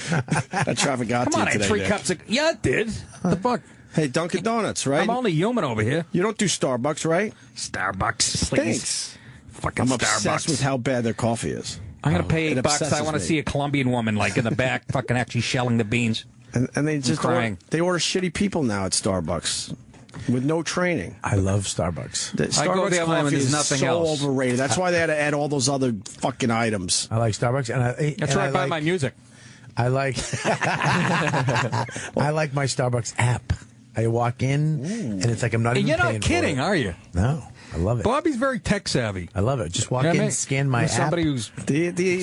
That traffic got Come to on, you I today, had 3 Nick. cups of... Yeah, it did. The fuck? Hey, Dunkin' Donuts, right? I'm only human over here. You don't do Starbucks, right? Starbucks. Thanks. Fucking I'm Starbucks. obsessed with how bad their coffee is. I'm going to pay It $8. I obsesses want to me. see a Colombian woman, like, in the back, fucking actually shelling the beans. And they just crying. they order shitty people now at Starbucks with no training. I love Starbucks. The I go Starbucks there when coffee there's is nothing so else. overrated. That's why they had to add all those other fucking items. I like Starbucks, and That's where I buy my music. I like I like my Starbucks app. I walk in, and it's like I'm not even You're paying not kidding, for it. are you? No, I love it. Bobby's very tech savvy. I love it. Just walk You know in, what I mean? scan my app. Somebody who's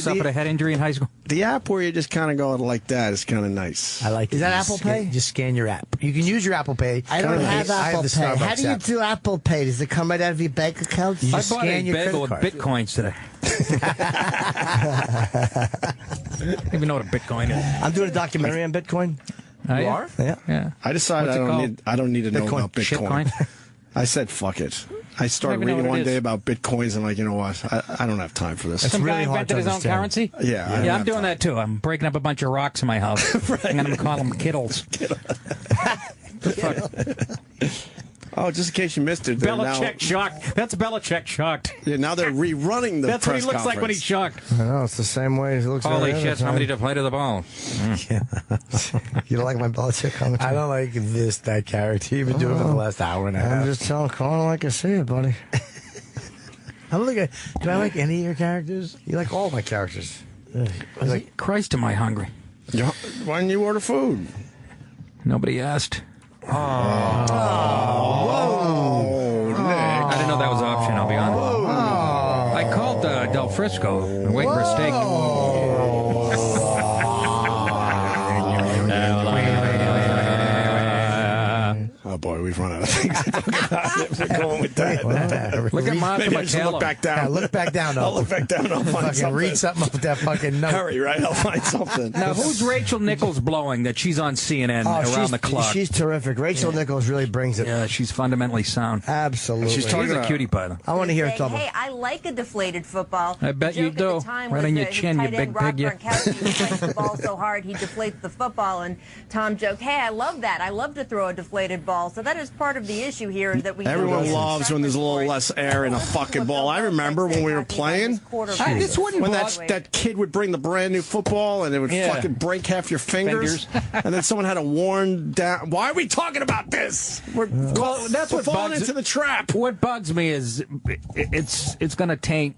suffered a head injury in high school. The app where you just kind of go like that is kind of nice. I like it. Is that You Apple scan- Pay? Just scan your app. You can use your Apple Pay. I don't Kinda have like- I Apple the Pay. How Starbucks do you app. do Apple Pay? Does it come right out of your bank account? You I just bought a scan your bagel credit with card. bitcoins today. I don't even know what a bitcoin is. I'm doing a documentary on Bitcoin. You are? Yeah. I decided What's it called? I don't need to know Bitcoin. about Bitcoin. Shitcoin? I said fuck it. I started even know reading what it one is. day about Bitcoins and like, you know what? I don't have time for this. It's Some really guy hard to invented his own understand. currency? Yeah, I don't I'm have doing time. that too. I'm breaking up a bunch of rocks in my house. I'm going to call them Kittles. Oh, just in case you missed it. they're now- Belichick shocked. That's Belichick shocked. Yeah, now they're rerunning the That's what he press looks like when he's conference. shocked. I know, it's the same way he looks Holy every shit, other somebody time. deflated the ball. You don't like my Belichick commentary? I don't like that character. You've been doing it for the last hour and a I'm half. just telling Colin like I see it, buddy. I don't think do I like any of your characters? You like all my characters. Like, Christ, am I hungry? Why didn't you order food? Nobody asked. Whoa, Nick. I didn't know that was an option, I'll be honest. I called Del Frisco and waiting for a steak. Oh boy, we've run out of things to talk about. We're going with that. Look at Martha Maybe I should McCallum. look back down. Yeah, look back down. I'll look back down. I'll find Fucking something. read something off that fucking note. Hurry, right? I'll find something. Now, who's Rachel Nichols blowing that she's on CNN around the clock? She's terrific. Rachel Nichols really brings it. Yeah, she's fundamentally sound. Absolutely. She's talking She's a about- cutie pie, though. I want to hear it Saying, double. hey, I like a deflated football. I bet The you joke do. at the time Right was on your his chin, you tight big end, Rob pig, you. Gronkowski was playing the ball so hard he deflates the football, and Tom joked, hey, I love that. I love to throw a deflated ball. So that is part of the issue here is that we Everyone loves when there's a little less air in a fucking ball. I remember when we were playing. This wouldn't When bother- that kid would bring the brand new football and it would Yeah. fucking break half your fingers, and then someone had to warn down. Why are we talking about this? We're That's we're what falling bugs into the trap. What bugs me is it's going to taint,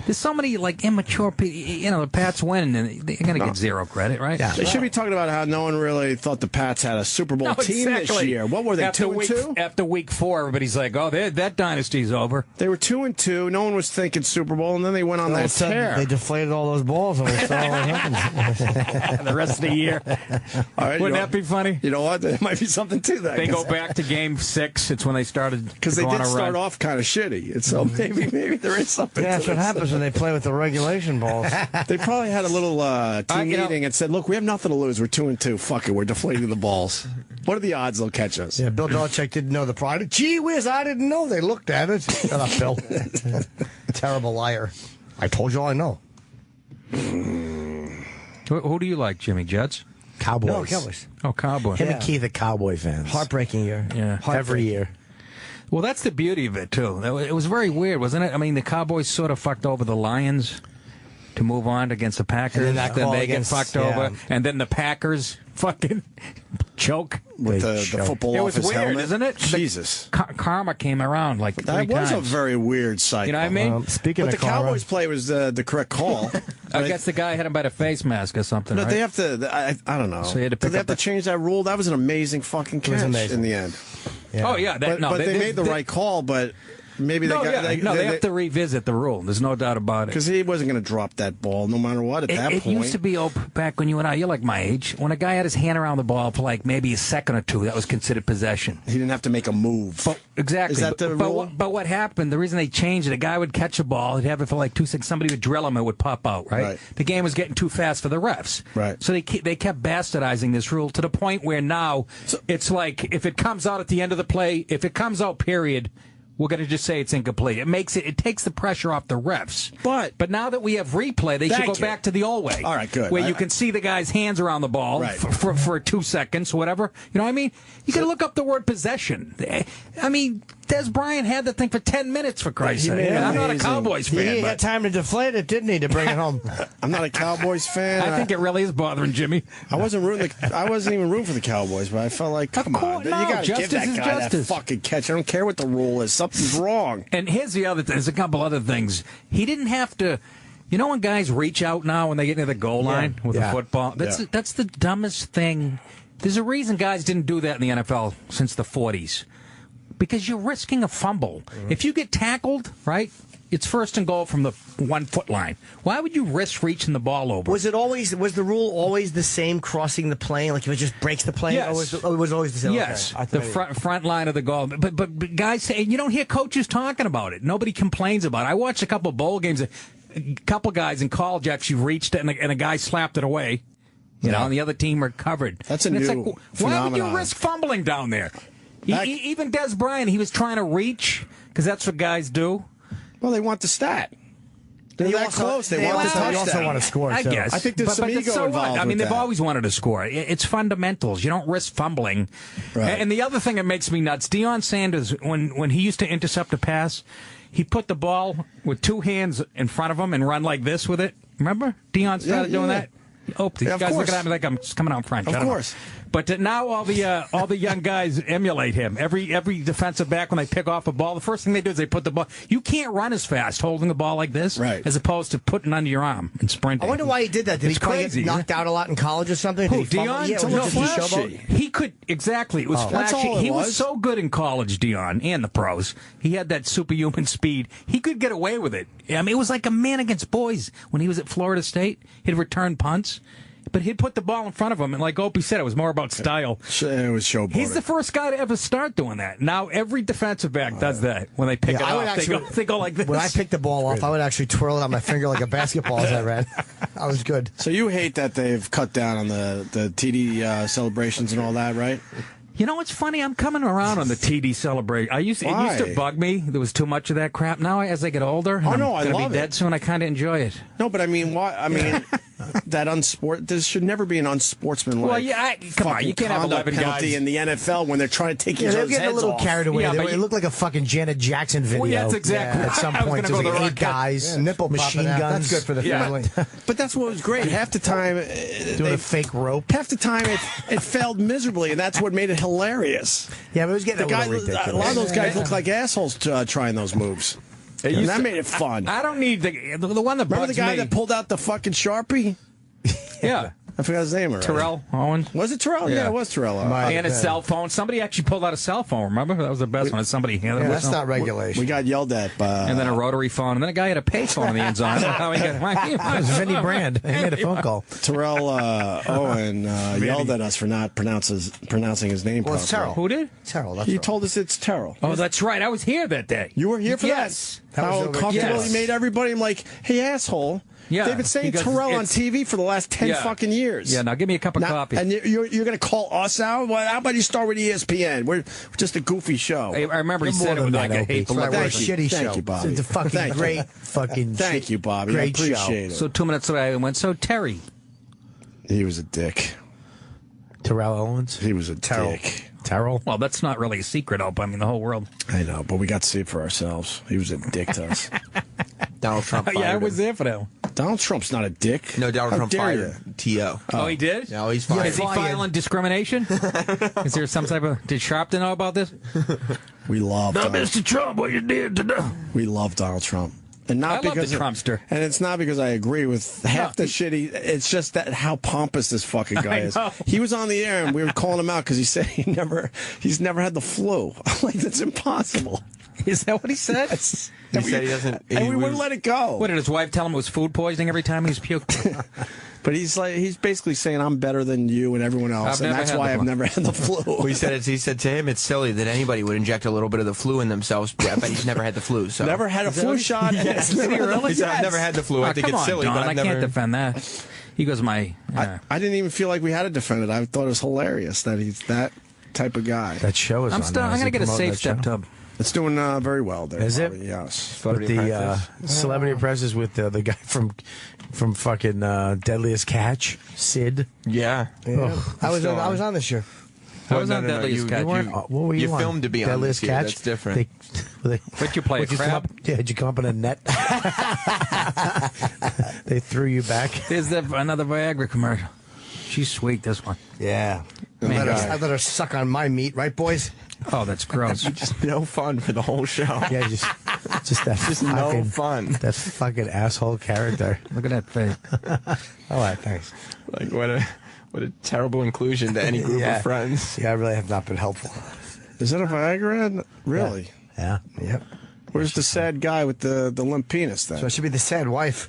There's so many like immature people. The Pats win, and they're going to get zero credit, right? They should be talking about how no one really thought the Pats had a Super Bowl team this year. What were they, 2-2? After week 4, everybody's like, "Oh, that dynasty's over." They were 2-2. No one was thinking Super Bowl, and then they went on All of that a sudden, tear. they deflated all those balls, and we saw what happened. The rest of the year, All right, wouldn't that be funny? You know what? There might be something to that. They go back to Game 6. It's when they started because they did start off kind of shitty, and so maybe there is something. Yeah, to that's what this. happens when they play with the regulation balls. They probably had a little team meeting and said, look, we have nothing to lose. We're 2-2. Fuck it. We're deflating the balls. What are the odds they'll catch us? Yeah, Bill Belichick didn't know the product. Gee whiz, I didn't know. They looked at it. Shut up, Bill. Terrible liar. I told you all I know. Who do you like, Jimmy? Jets? Cowboys. No, Cowboys. Oh, Cowboys. Him and Keith are Cowboy fans. Heartbreaking year. Yeah. Every year. Well, that's the beauty of it, too. It was very weird, wasn't it? I mean, the Cowboys sort of fucked over the Lions to move on against the Packers. And then they get fucked over. And then the Packers fucking choke. With the football off his weird, helmet. Isn't it? Jesus. Karma came around like 3 times. That was a very weird cycle. You know what I mean? But the Cowboys play was the correct call. I guess the guy had him by the face mask or something. No, right? they have to. I don't know. So they had to change that rule. That was an amazing fucking catch in the end. Yeah. Oh yeah, but they made the right call. But maybe they have to revisit the rule. There's no doubt about it. Because he wasn't going to drop that ball no matter what at that point. It used to be back when you and I. You're like my age. When a guy had his hand around the ball for like maybe a second or two, that was considered possession. He didn't have to make a move. Exactly. Is that the rule? But what happened? The reason they changed it, a guy would catch a ball, he'd have it for like 2 seconds. Somebody would drill him, it would pop out. Right. The game was getting too fast for the refs. Right. So they kept bastardizing this rule to the point where now it's like if it comes out at the end of the play, if it comes out, period. We're going to just say it's incomplete. It takes the pressure off the refs. But now that we have replay, they should go back to the old way. All right, good. Where you can see the guy's hands around the ball for 2 seconds, whatever. You know what I mean? You got to look up the word possession. I mean, Des Bryant had the thing for 10 minutes, for Christ's sake. I'm not a Cowboys fan. He had time to deflate it, didn't he, to bring it home? I'm not a Cowboys fan. I think it really is bothering Jimmy. I wasn't even rooting for the Cowboys, but I felt like, come on, you got to give that guy that fucking catch. I don't care what the rule is. Something's wrong. And here's the other thing. There's a couple other things. He didn't have to. You know when guys reach out now when they get near the goal line with the football? That's the dumbest thing. There's a reason guys didn't do that in the NFL since the 40s. Because you're risking a fumble. If you get tackled, right, it's first and goal from the 1 foot line. Why would you risk reaching the ball over? Was the rule always the same crossing the plane? Like if it just breaks the plane? Yes. It was always the same? Yes. Okay. The front line of the goal. But guys say, you don't hear coaches talking about it. Nobody complains about it. I watched a couple of bowl games. A couple guys in college actually reached it and a guy slapped it away. You know, and the other team recovered. That's a new phenomenon. Why would you risk fumbling down there? Even Des Bryant, he was trying to reach, because that's what guys do. Well, they want the stat. They're that close. They want the touchdown. They also want to score, I guess. I think there's some ego involved. I mean, with they've always wanted to score. It's fundamentals. You don't risk fumbling. Right. And the other thing that makes me nuts, Deion Sanders, when he used to intercept a pass, he put the ball with 2 hands in front of him and run like this with it. Remember? Deion started doing that. Oh, these guys looking at me like I'm coming out front. Of course. But now all the young guys emulate him. Every defensive back, when they pick off a ball, the first thing they do is they put the ball. You can't run as fast holding the ball like this, as opposed to putting it under your arm and sprinting. I wonder why he did that. Did he probably get knocked out a lot in college or something? Who, Deion? He could, exactly. It was flashy. He was so good in college, Deion, and the pros. He had that superhuman speed. He could get away with it. I mean, it was like a man against boys when he was at Florida State. He'd return punts. But he'd put the ball in front of him, and like Opie said, it was more about style. It was showboating. He's the first guy to ever start doing that. Now every defensive back does that when they pick it up. They go like this. When I pick the ball off, I would actually twirl it on my finger like a basketball as I ran. I was good. So you hate that they've cut down on the TD celebrations and all that, right? You know what's funny? I'm coming around on the TD celebration. It used to bug me. There was too much of that crap. Now, as I get older, I'm going to be dead soon. I kind of enjoy it. No, but I mean, why? I mean, there should never be an unsportsmanlike. Well, yeah, come on, you can't have 11 penalty guys in the NFL when they're trying to take each other's heads off. They're getting a little carried away. It looked like a fucking Janet Jackson video. Well, yeah, that's exactly. At some point, there's like 8 guys, nipple machine guns. That's good for the family. But that's what was great. Half the time, doing a fake rope. Half the time, it failed miserably, and that's what made it hilarious. Yeah, but it was getting a little ridiculous. A lot of those guys look like assholes trying those moves. And that made it fun. I don't need the one that bugs me. Remember the guy that pulled out the fucking Sharpie? Yeah. I forgot his name already. Terrell Owens. Was it Terrell? Yeah, it was Terrell Owens. And a cell phone. Somebody actually pulled out a cell phone, remember? That was the best one. Somebody handed it. That's not regulation. We got yelled at by... And then a rotary phone. And then a guy had a pay phone in the end zone. It was Vinny Brand. He made a phone call. Terrell Owen yelled at us for not pronouncing his name properly. Well, it's Terrell. Who did? Terrell. You told us it's Terrell. Oh, that's right. I was here that day. You were here for that? Yes. How uncomfortable he made everybody. I'm like, hey, asshole. Yeah, they've been saying Terrell on TV for the last 10 fucking years. Yeah, now give me a cup of coffee. And you're going to call us out? Well, how about you start with ESPN? We're just a goofy show. I remember he said it was like a hateful shitty show. Thank you, Bobby. It's a fucking great fucking Thank you, Bobby. Great I appreciate it. So 2 minutes away, I went, so Terry. He was a dick. Terrell Owens? He was a dick. Terrell? Well, that's not really a secret, Opie. I mean, the whole world. I know, but we got to see it for ourselves. He was a dick to us. Donald Trump fired I was him. there for that. Donald Trump's not a dick. No, Donald Trump fired T.O. Oh, he did? No, he's fired. Is he filing discrimination? Is there some type of... Did Sharpton know about this? We love Now, Mr. Trump, what you did today? We love Donald Trump. And not I love because the Trumpster. And it's not because I agree with half the shit. It's just that how pompous this fucking guy is. He was on the air and we were calling him out because he said he's never had the flu. I'm like, that's impossible. Is that what he said? He said he doesn't. And we wouldn't let it go. What did his wife tell him it was food poisoning every time he was puked? But he's basically saying I'm better than you and everyone else, and that's why I've never had the flu. Well, he said to him it's silly that anybody would inject a little bit of the flu in themselves. I bet he's never had the flu. So never had a flu shot. Yes. Did he really? He said, I've never had the flu. I think it's silly, Don, but I can't defend that. He goes, I didn't even feel like we had to defend it. I thought it was hilarious that he's that type of guy. That show is. I'm going to get a safe step tub. It's doing very well there. Is it? Yes. With the Celebrity Apprentice with the guy from fucking Deadliest Catch, Sid. Yeah. Oh, I was on this year. I was on Deadliest Catch. What were you on? filmed to be on Deadliest this year. Catch. That's different. But you play a crab? Did you come up in a net? They threw you back. There's another Viagra commercial. She's sweet, this one. Yeah. I let her suck on my meat, right, boys? Oh, that's gross. Just no fun for the whole show. Yeah, just that. Just no fun. That fucking asshole character. Look at that face. All right, thanks. Like what a terrible inclusion to any group of friends. Yeah, I really have not been helpful. Is that a Viagra ad? Really? Yeah. Yep. Where's the sad guy with the limp penis then? So it should be the sad wife.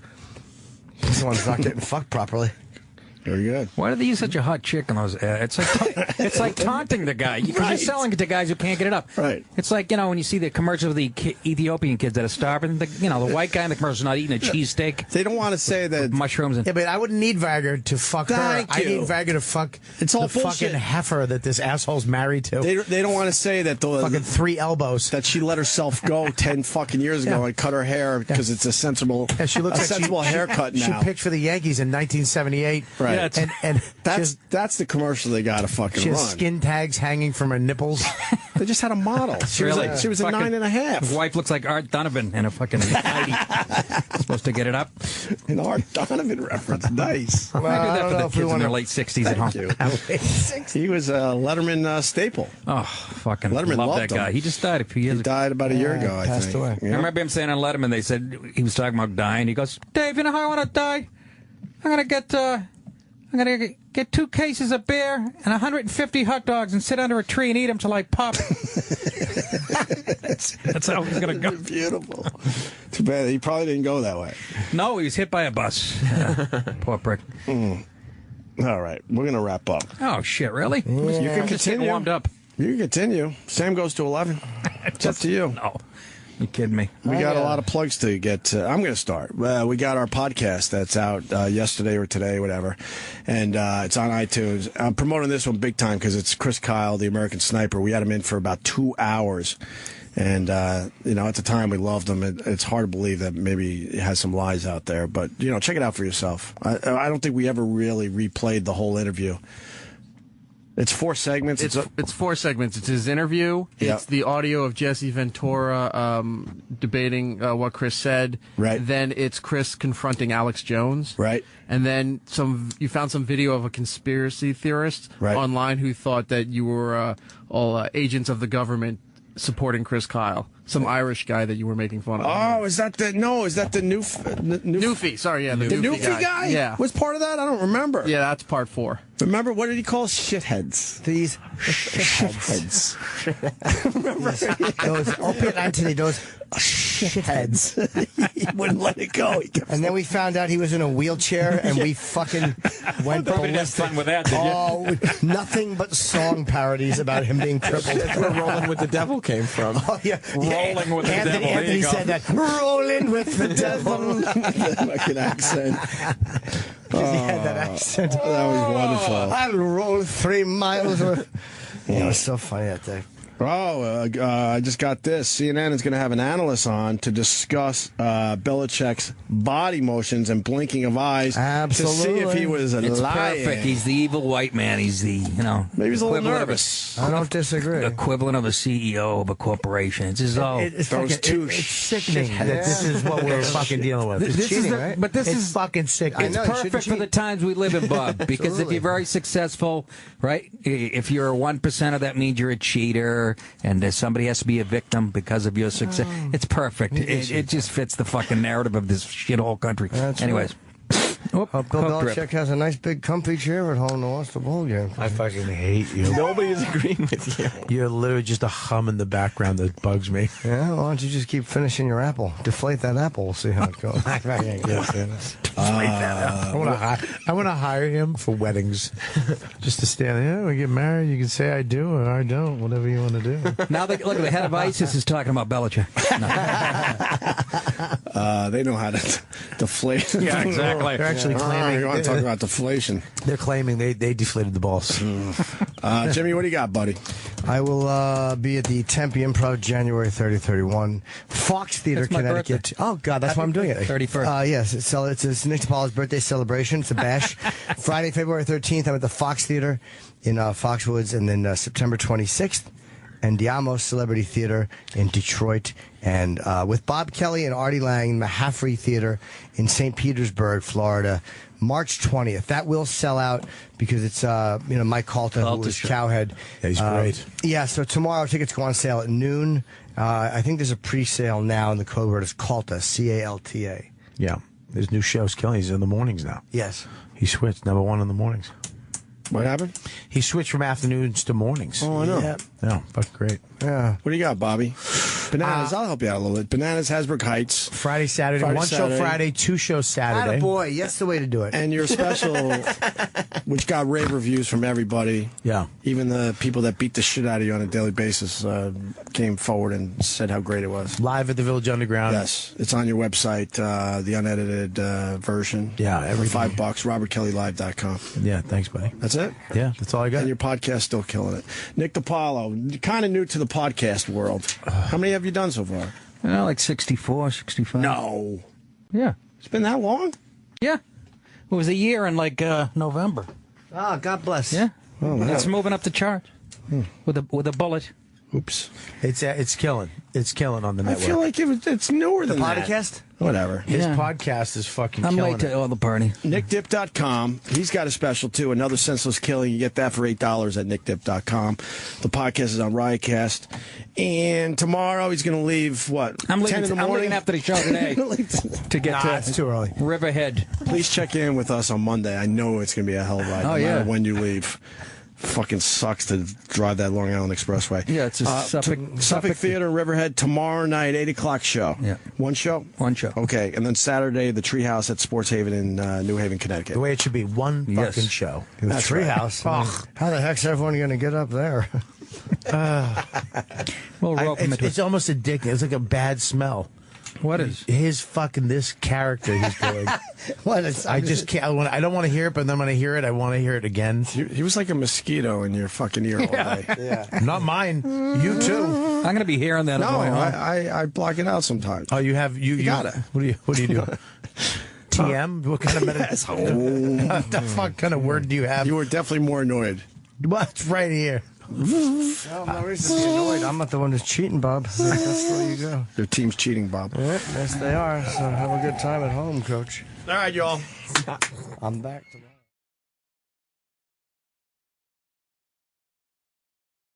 This one's not getting fucked properly. Very good. Why do they use such a hot chick in those ads? It's like taunting the guy. Because you're selling it to guys who can't get it up. Right. It's like, when you see the commercial of the Ethiopian kids that are starving, the white guy in the commercial is not eating a cheesesteak. They don't want to say that. Mushrooms. Yeah, but I wouldn't need Viagra to fuck her. I need Viagra to fuck it's all the bullshit. fucking heifer that this asshole's married to. They don't want to say that fucking 3 elbows. That she let herself go 10 fucking years ago and cut her hair because it's a sensible, she looks sensible haircut now. She pitched for the Yankees in 1978. Right. Yeah, and that's the commercial they got to fucking she run. has skin tags hanging from her nipples. They just had a model. She was a 9.5. His wife looks like Art Donovan in a fucking nightie. Supposed to get it up. An Art Donovan reference. Nice. Well, I do that for the kids in their late 60s at home. He was a Letterman staple. Oh, fucking Letterman love loved that guy. him. He just died a few years ago. He died about a year ago, I think. Away. Yeah. I remember him saying on Letterman, they said he was talking about dying. He goes, Dave, you know how I want to die? I'm gonna get 2 cases of beer and 150 hot dogs and sit under a tree and eat them till I pop. That's how he's gonna go. Beautiful. Too bad he probably didn't go that way. No, he was hit by a bus. Poor prick. All right, we're gonna wrap up. Oh shit, really? Yeah. You can just getting continue. warmed up. You can continue. Sam goes to 11. It's up to you. No. You kidding me? We got a lot of plugs to get. I'm going to start. We got our podcast that's out yesterday or today, whatever, and it's on iTunes. I'm promoting this one big time because it's Chris Kyle, the American Sniper. We had him in for about 2 hours, and at the time we loved him. It's hard to believe that maybe he has some lies out there, but check it out for yourself. I don't think we ever really replayed the whole interview. It's 4 segments. It's 4 segments. It's his interview. Yep. It's the audio of Jesse Ventura debating what Chris said. Right. Then it's Chris confronting Alex Jones. Right. And then you found some video of a conspiracy theorist online who thought that you were all agents of the government supporting Chris Kyle. Some Irish guy that you were making fun of. Oh, is that the Newfie? Sorry, yeah, the Newfie guy. Yeah, was part of that. I don't remember. Yeah, that's part 4. Remember what did he call shitheads? These shitheads. Remember those Opie and Anthony? Those shitheads. He wouldn't let it go. And then we found out he was in a wheelchair, and we fucking went Probably didn't have fun with that, did you? Oh, nothing but song parodies about him being crippled. That's where Rolling with the Devil came from. Oh, yeah. Rolling with the devil. Anthony said that. Rolling with the devil. Fucking accent. He had that accent. That was wonderful. I'll roll 3 miles. It was so funny that day. Oh, I just got this. CNN is going to have an analyst on to discuss Belichick's body motions and blinking of eyes. Absolutely. To see if he was It's lying. perfect. He's the evil white man. He's the, maybe he's a little equivalent nervous. I don't disagree. Equivalent of a CEO of a corporation. It's just all It's sickening that this is what we're fucking dealing with. This cheating, is the, right? but this It's is fucking sickening. It's perfect for the times we live in, Bob. Because if you're very successful, right? If you're 1%, that means you're a cheater, and somebody has to be a victim because of your success. It's perfect. It just fits the fucking narrative of this shithole country. Anyways. Bill Belichick has a nice big comfy chair at home to watch the bowl game. I fucking hate you. Nobody's agreeing with you. You're literally just a hum in the background that bugs me. Yeah, why don't you just keep finishing your apple? Deflate that apple. We'll see how it goes. I want to hire him for weddings, just to stand there. We get married. You can say I do or I don't, whatever you want to do. Now look, the head of ISIS is talking about Belichick. They know how to deflate. Yeah, exactly. They're actually claiming. You want to talk about deflation? They're claiming they deflated the balls. Jimmy, what do you got, buddy? I will be at the Tempe Improv January 30, 31. Fox Theater, That's my Connecticut. birthday. Oh, God, that's why I'm doing it. 31st. Yes, it's Nick DiPaolo's birthday celebration. It's a bash. Friday, February 13th, I'm at the Fox Theater in Foxwoods, and then September 26th, Andiamo Celebrity Theater in Detroit, and with Bob Kelly and Artie Lang, Mahaffrey Theater in St. Petersburg, Florida, March 20th. That will sell out because it's Mike Calta, who was Cowhead. Yeah, he's great. Yeah, so tomorrow tickets go on sale at noon. I think there's a pre-sale now, and the code word is Calta, C-A-L-T-A. Yeah, there's new shows killing. He's in the mornings now. Yes. He switched, #1 in the mornings. What happened? He switched from afternoons to mornings. Oh, I know. Yeah, fucking great. Yeah. What do you got, Bobby? Bananas. I'll help you out a little bit. Bananas, Hasbrook Heights. Friday, Saturday. One show Friday, 2 shows Saturday. Boy, that's the way to do it. And your special, which got rave reviews from everybody. Yeah. Even the people that beat the shit out of you on a daily basis came forward and said how great it was. Live at the Village Underground. Yes. It's on your website, the unedited version. Yeah, For everything. $5, robertkellylive.com. Yeah, thanks, buddy. That's it? Yeah, that's all I got. And your podcast's still killing it. Nick DiPaolo, kind of new to the podcast world. How many have you done so far? Like 64, 65. No. Yeah. It's been that long? Yeah. It was a year in November. Ah, God bless. Yeah. Oh, It's moving up the chart with a bullet. Oops. It's killing. It's killing on the I network. feel like it's newer than that. Podcast? Whatever. His podcast is fucking I'm killing late to all the party. NickDip.com. He's got a special, too. Another Senseless Killing. You get that for $8 at NickDip.com. The podcast is on Riotcast. And tomorrow he's going to leave, what, I'm 10 in the morning? I'm leaving after the show today to get to it's too early. Riverhead. Please check in with us on Monday. I know it's going to be a hell ride no matter when you leave. Fucking sucks to drive that Long Island Expressway. Yeah, it's a Suffolk Theater in Riverhead tomorrow night, 8 o'clock show. Yeah. One show? One show. Okay, and then Saturday, the Treehouse at Sports Haven in New Haven, Connecticut. The way it should be, one fucking show. The Treehouse. Right. How the heck's everyone going to get up there? It's almost addictive. It's like a bad smell. What is his fucking this character he's doing? I just can't. I don't want to hear it, but then when I hear it, I want to hear it again. He was like a mosquito in your fucking ear all day. Yeah. Not mine. You too. I'm going to be hearing that. No, I block it out sometimes. Oh, you have you got it. What do you do? TM? What kind of meditation? What the fuck kind of word do you have? You were definitely more annoyed. What's right here? No reason to be annoyed. I'm not the one who's cheating, Bob. That's where you go. Your team's cheating, Bob. Yes, they are. So have a good time at home, Coach. All right, y'all. I'm back tomorrow.